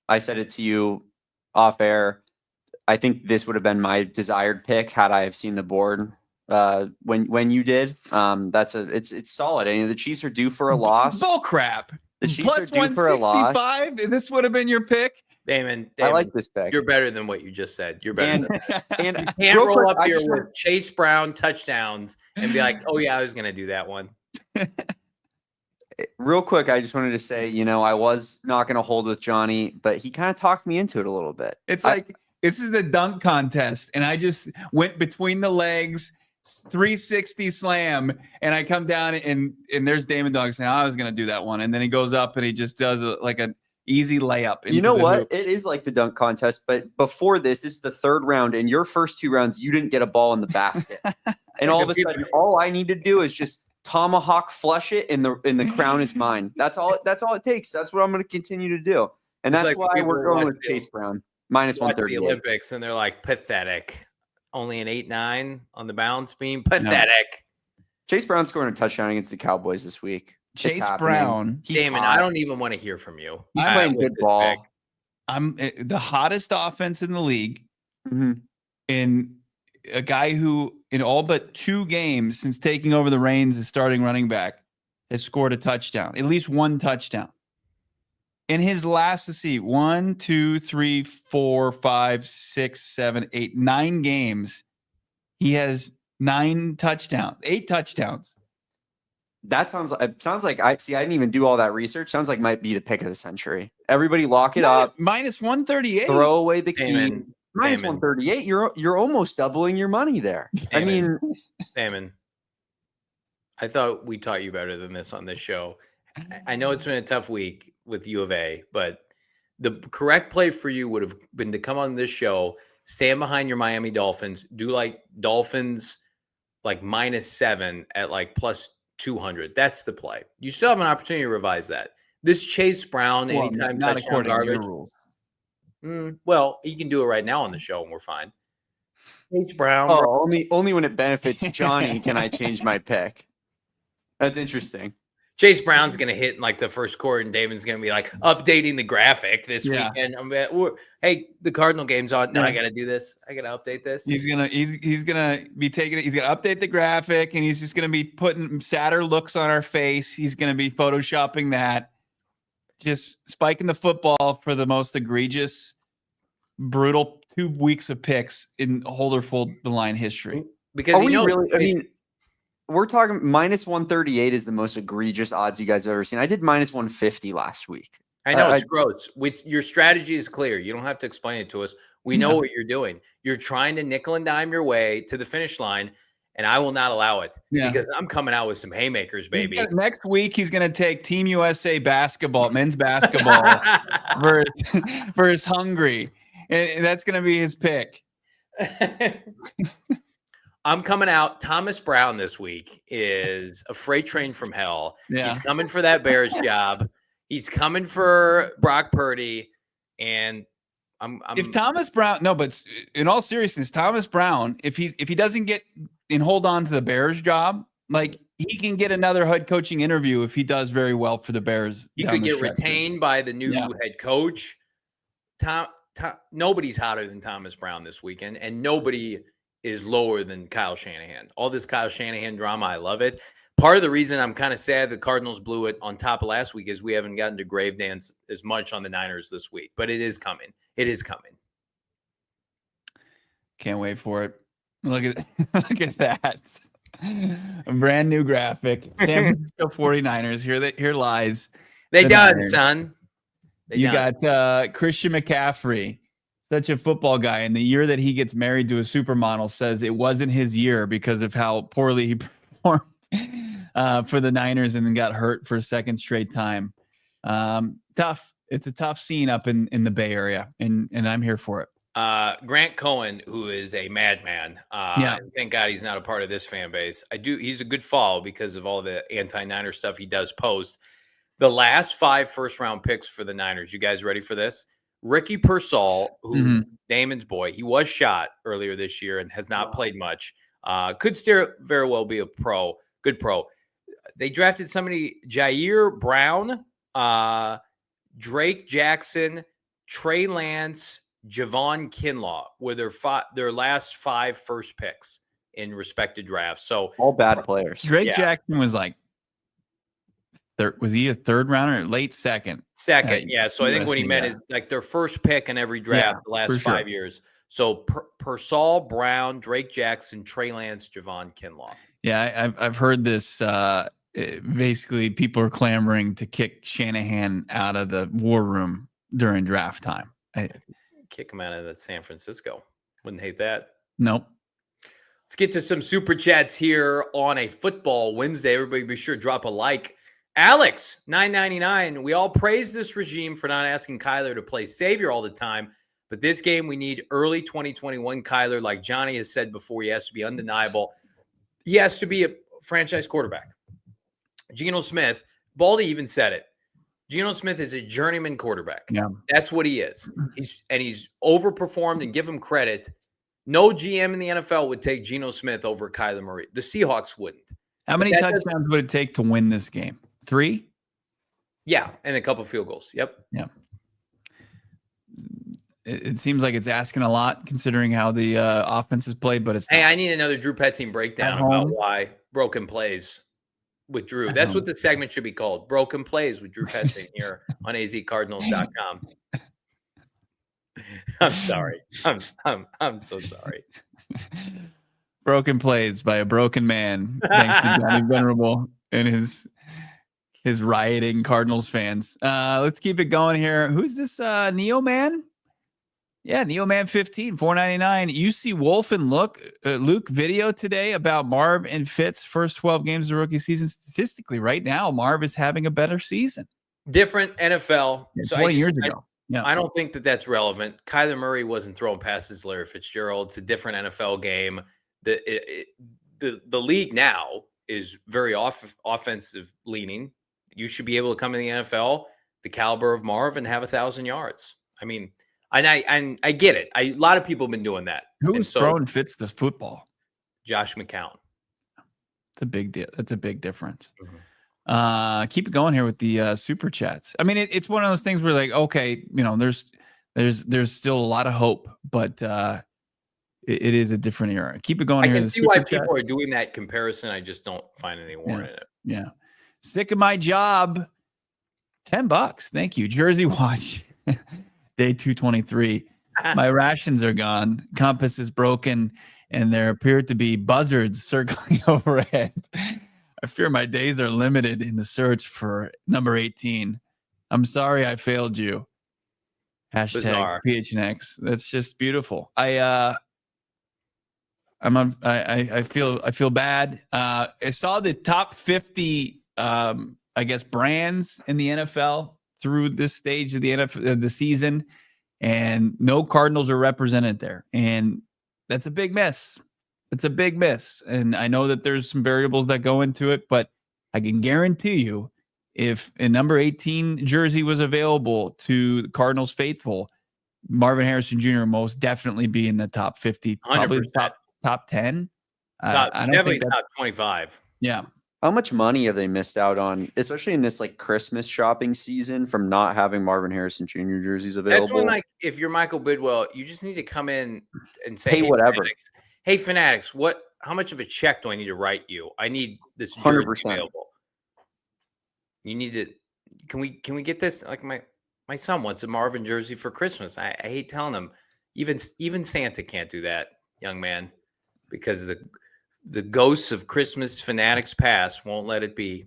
S4: I said it to you off air. I think this would have been my desired pick had I have seen the board when you did. It's solid. I mean, the Chiefs are due for a loss.
S1: Bull crap.
S4: The Chiefs
S1: Plus
S4: are due for a loss.
S1: And this would have been your pick.
S2: Damon,
S4: I like this pick.
S2: You're better than what you just said. You're better.
S4: And
S2: you can't roll up here with Chase Brown touchdowns and be like, oh yeah, I was going to do that one.
S4: Real quick, I just wanted to say, I was not going to hold with Johnny, but he kind of talked me into it a little bit.
S1: It's like, this is the dunk contest, and I just went between the legs, 360 slam, and I come down, and there's Damon Dawg saying, I was going to do that one, and then he goes up, and he just does an easy layup.
S4: You know what?
S1: Hoop.
S4: It is like the dunk contest, but before this is the third round, and your first two rounds, you didn't get a ball in the basket. And all of a sudden, all I need to do is just tomahawk flush it, and the crown is mine. That's all it takes. That's what I'm going to continue to do. And that's why we're going with Chase Brown. Minus 130.
S2: The Olympics, and they're like, pathetic. Only an 8-9 on the balance beam. Pathetic.
S4: No. Chase Brown scoring a touchdown against the Cowboys this week.
S1: Chase Brown.
S2: Damon, I don't even want to hear from you.
S4: He's playing good ball.
S2: Pick.
S1: I'm the hottest offense in the league.
S4: Mm-hmm.
S1: And a guy who, in all but 2 games since taking over the reins as starting running back, has scored a touchdown, at least one touchdown. In his last, let's see, 1, 2, 3, 4, 5, 6, 7, 8, 9 games, he has 8 touchdowns.
S4: That sounds like I didn't even do all that research. Sounds like might be the pick of the century. Everybody lock it up.
S1: Minus 138.
S4: Throw away the key.
S2: Damon,
S4: minus 138. You're almost doubling your money there.
S2: Damon, Damon, I thought we taught you better than this on this show. I know it's been a tough week with U of A, but the correct play for you would have been to come on this show, stand behind your Miami Dolphins, do like Dolphins like -7 at like plus 200. That's the play. You still have an opportunity to revise that. This Chase Brown, anytime
S1: not
S2: touchdown garbage. Well, you can do it right now on the show, and we're fine. Chase Brown.
S4: Only when it benefits Johnny can I change my pick. That's interesting.
S2: Chase Brown's going to hit in like the first quarter, and Damon's going to be like updating the graphic this weekend. Hey, the Cardinal game's on. No, I got to do this. I got to update this.
S1: He's gonna be taking it. He's gonna update the graphic, and he's just gonna be putting sadder looks on our face. He's gonna be photoshopping that, just spiking the football for the most egregious, brutal 2 weeks of picks in Holder Fold the Line history.
S2: Because
S4: we're talking minus 138 is the most egregious odds you guys have ever seen. I did minus 150 last week.
S2: I know it's gross. Your strategy is clear. You don't have to explain it to us. We know what you're doing. You're trying to nickel and dime your way to the finish line, and I will not allow it because I'm coming out with some haymakers, baby.
S1: Next week, he's going to take Team USA basketball, men's basketball versus Hungary, and that's going to be his pick.
S2: I'm coming out. Thomas Brown this week is a freight train from hell.
S1: Yeah.
S2: He's coming for that Bears job. He's coming for Brock Purdy. And
S1: if Thomas Brown, but in all seriousness, Thomas Brown, if he doesn't get and hold on to the Bears job, like he can get another head coaching interview if he does very well for the Bears.
S2: He could get retained by the new head coach. Nobody's hotter than Thomas Brown this weekend, and nobody is lower than Kyle Shanahan. All this Kyle Shanahan drama, I love it. Part of the reason I'm kind of sad the Cardinals blew it on top of last week is we haven't gotten to grave dance as much on the Niners this week, but it is coming. It is coming.
S1: Can't wait for it. Look at look at that. A brand new graphic. San Francisco 49ers. Here lies.
S2: They
S1: the
S2: done,
S1: Niners.
S2: son.
S1: You got Christian McCaffrey, such a football guy. And the year that he gets married to a supermodel says it wasn't his year because of how poorly he performed for the Niners and then got hurt for a second straight time. Tough. It's a tough scene up in the Bay Area, and I'm here for it.
S2: Grant Cohen, who is a madman. And thank God he's not a part of this fan base. He's a good follow because of all the anti-Niner stuff he does post. The last 5 first-round picks for the Niners. You guys ready for this? Ricky Pearsall, who Damon's boy, he was shot earlier this year and has not played much. Could still very well be a pro, good pro. They drafted somebody, Jair Brown, Drake Jackson, Trey Lance, Javon Kinlaw were their last 5 first picks in respected drafts. So
S4: all bad players.
S1: Drake Jackson was like, was he a third rounder or late second?
S2: Second, yeah. So I think what he meant is like their first pick in every draft the last 5 years. So Pearsall, Brown, Drake Jackson, Trey Lance, Javon Kinlaw.
S1: Yeah, I've heard this. Basically, people are clamoring to kick Shanahan out of the war room during draft time.
S2: Kick him out of San Francisco. Wouldn't hate that.
S1: Nope.
S2: Let's get to some super chats here on a football Wednesday. Everybody be sure to drop a like. Alex, $9.99. We all praise this regime for not asking Kyler to play savior all the time. But this game, we need early 2021 Kyler. Like Johnny has said before, he has to be undeniable. He has to be a franchise quarterback. Geno Smith, Baldy even said it. Geno Smith is a journeyman quarterback.
S1: Yeah.
S2: That's what he is. He's overperformed, and give him credit. No GM in the NFL would take Geno Smith over Kyler Murray. The Seahawks wouldn't.
S1: How many touchdowns would it take to win this game? 3?
S2: Yeah, and a couple field goals. Yep.
S1: Yeah. It seems like it's asking a lot considering how the offense is played, but it's
S2: Hey, I need another Drew Petzing breakdown about why broken plays with Drew. That's what the segment should be called. Broken Plays with Drew Petzing here on azcardinals.com. I'm sorry. I'm so sorry.
S1: Broken Plays by a broken man. Thanks to Johnny Venerable and his rioting Cardinals fans. Let's keep it going here. Who's this Neo Man? Yeah, Neo Man 15, $4.99. UC Wolf and Luke video today about Marv and Fitz' first 12 games of the rookie season. Statistically, right now, Marv is having a better season.
S2: Different NFL.
S1: Yeah, 20 years ago. Yeah.
S2: I don't think that's relevant. Kyler Murray wasn't throwing passes to Larry Fitzgerald. It's a different NFL game. The league now is very offensive leaning. You should be able to come in the NFL, the caliber of Marv, and have 1,000 yards. I mean, and I get it. A lot of people have been doing that.
S1: Who's throwing Fitz the football?
S2: Josh McCown.
S1: It's a big deal. That's a big difference. Mm-hmm. Keep it going here with the super chats. I mean, it's one of those things where like, okay, there's still a lot of hope, but it is a different era. Keep it going.
S2: I
S1: here.
S2: can see why people are doing that comparison. I just don't find any warrant in it.
S1: Yeah. Sick of my job. $10. Thank you. Jersey Watch. Day 223. My rations are gone. Compass is broken, and there appear to be buzzards circling overhead. I fear my days are limited in the search for number 18. I'm sorry I failed you. Hashtag PHNX. That's just beautiful. I feel bad. I saw the top 50 I guess brands in the NFL through this stage of the season, and no Cardinals are represented there. And that's a big miss. It's a big miss. And I know that there's some variables that go into it, but I can guarantee you if a number 18 jersey was available to the Cardinals faithful, Marvin Harrison Jr. most definitely be in the top 50, probably top 10.
S2: I don't think top 25.
S1: Yeah.
S4: How much money have they missed out on, especially in this like Christmas shopping season, from not having Marvin Harrison Jr. jerseys available?
S2: That's when, like, if you're Michael Bidwell, you just need to come in and say,
S4: hey, whatever.
S2: Fanatics, hey, Fanatics, what how much of a check do I need to write you? I need this jersey
S4: 100%. available.
S2: You need to. Can we get this? Like my son wants a Marvin jersey for Christmas. I hate telling him. Even Santa can't do that, young man, because the ghosts of Christmas fanatics past won't let it be.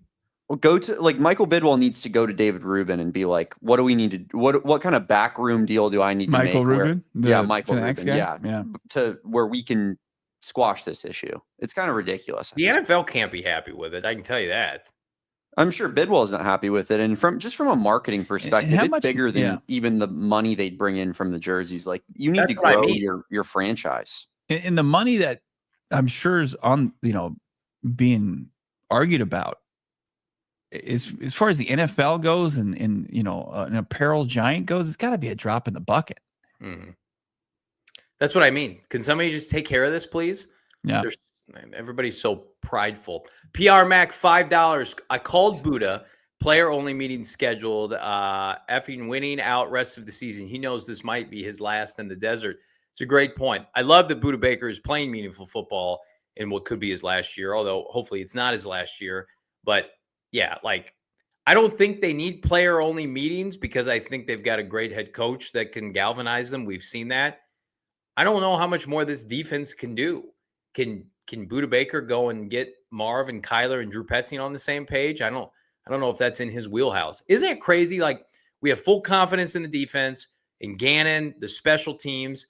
S4: Well, go to like Michael Bidwell needs to go to David Rubin and be like, what do we need to do? What kind of backroom deal do I need to make?
S1: Michael Rubin?
S4: Michael Rubin.
S1: Yeah.
S4: To where we can squash this issue. It's kind of ridiculous.
S2: The NFL can't be happy with it. I can tell you that.
S4: I'm sure Bidwell is not happy with it. And from a marketing perspective, it's bigger than even the money they'd bring in from the jerseys. Like you need to grow your franchise. And
S1: the money that I'm sure is on, being argued about as far as the NFL goes and an apparel giant goes, it's got to be a drop in the bucket.
S2: Mm-hmm. That's what I mean. Can somebody just take care of this, please?
S1: Yeah.
S2: Everybody's so prideful. PR Mac, $5. I called Buddha. Player only meeting scheduled. Effing winning out rest of the season. He knows this might be his last in the desert. It's a great point. I love that Buddha Baker is playing meaningful football in what could be his last year, although hopefully it's not his last year. But yeah, I don't think they need player only meetings because I think they've got a great head coach that can galvanize them. We've seen that. I don't know how much more this defense can do. Can Buddha Baker go and get Marv and Kyler and Drew Petzing on the same page? I don't know if that's in his wheelhouse. Isn't it crazy? Like we have full confidence in the defense, in Gannon, the special teams.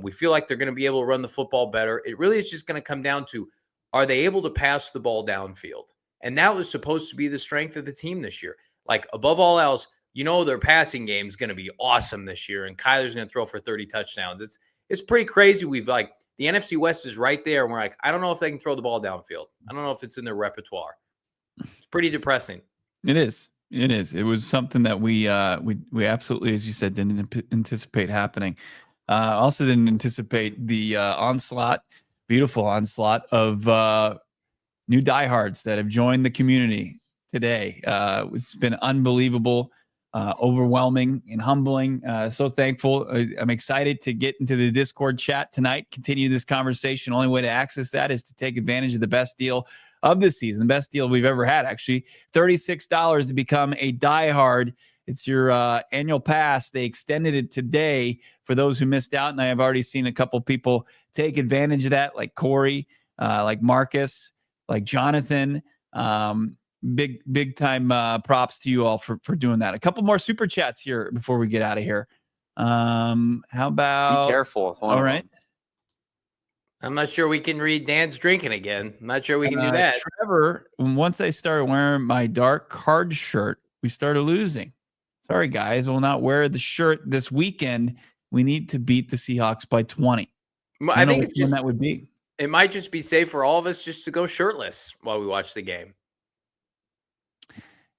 S2: We feel like they're going to be able to run the football better. It really is just going to come down to, are they able to pass the ball downfield? And that was supposed to be the strength of the team this year. Like above all else, their passing game is going to be awesome this year. And Kyler's going to throw for 30 touchdowns. It's pretty crazy. We've the NFC West is right there. And we're like, I don't know if they can throw the ball downfield. I don't know if it's in their repertoire. It's pretty depressing.
S1: It is. It was something that we absolutely, as you said, didn't anticipate happening. Also didn't anticipate the beautiful onslaught of new diehards that have joined the community today. It's been unbelievable, overwhelming and humbling. So thankful. I'm excited to get into the Discord chat tonight, continue this conversation. Only way to access that is to take advantage of the best deal of the season, the best deal we've ever had, actually. $36 to become a diehard. It's your annual pass. They extended it today for those who missed out, and I have already seen a couple people take advantage of that, like Corey, like Marcus, like Jonathan. Big time props to you all for doing that. A couple more super chats here before we get out of here. How about...
S4: Be careful.
S1: All right.
S2: I'm not sure we can read Dan's drinking again. I'm not sure we can do that.
S1: Trevor, once I started wearing my dark card shirt, we started losing. Sorry, guys. We'll not wear the shirt this weekend. We need to beat the Seahawks by 20.
S2: I think it's just,
S1: that would be.
S2: It might just be safe for all of us just to go shirtless while we watch the game.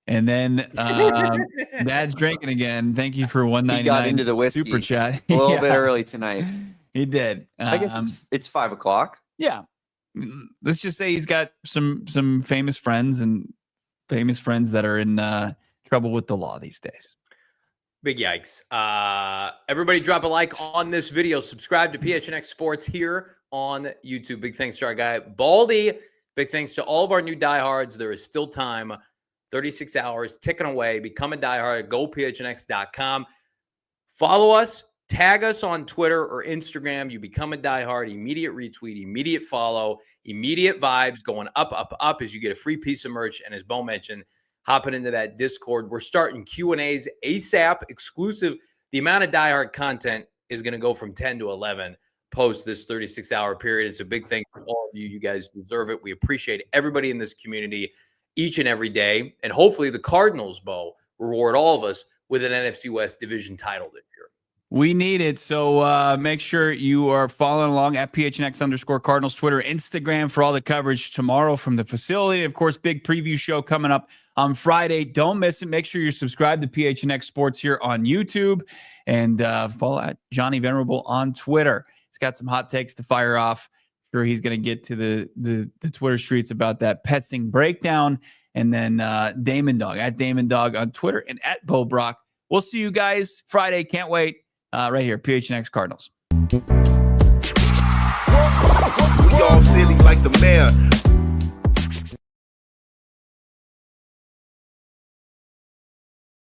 S1: And then Dad's drinking again. Thank you for $1.99.
S4: He got into the whiskey
S1: super chat
S4: a little bit early tonight.
S1: He did.
S4: I guess it's 5 o'clock.
S1: Yeah. Let's just say he's got some famous friends that are in trouble with the law these days.
S2: Big yikes. Everybody drop a like on this video. Subscribe to PHNX Sports here on YouTube. Big thanks to our guy, Baldy. Big thanks to all of our new diehards. There is still time. 36 hours ticking away. Become a diehard. GoPHNX.com. Follow us. Tag us on Twitter or Instagram. You become a diehard. Immediate retweet. Immediate follow. Immediate vibes going up, up, up as you get a free piece of merch. And as Bo mentioned, hopping into that Discord. We're starting Q&As ASAP, exclusive. The amount of diehard content is going to go from 10 to 11 post this 36-hour period. It's a big thing for all of you. You guys deserve it. We appreciate everybody in this community each and every day. And hopefully the Cardinals, Bo, reward all of us with an NFC West division title this year.
S1: We need it. So make sure you are following along at PHNX_Cardinals, Twitter, Instagram for all the coverage tomorrow from the facility. Of course, big preview show coming up on Friday. Don't miss it. Make sure you're subscribed to PHNX Sports here on YouTube and follow at Johnny Venerable on Twitter. He's got some hot takes to fire off. Sure, he's going to get to the Twitter streets about that Petzing breakdown. And then Damon Dawg at Damon Dawg on Twitter and at Bo Brack. We'll see you guys Friday. Can't wait. Right here, PHNX Cardinals.
S7: We all silly like like the mayor.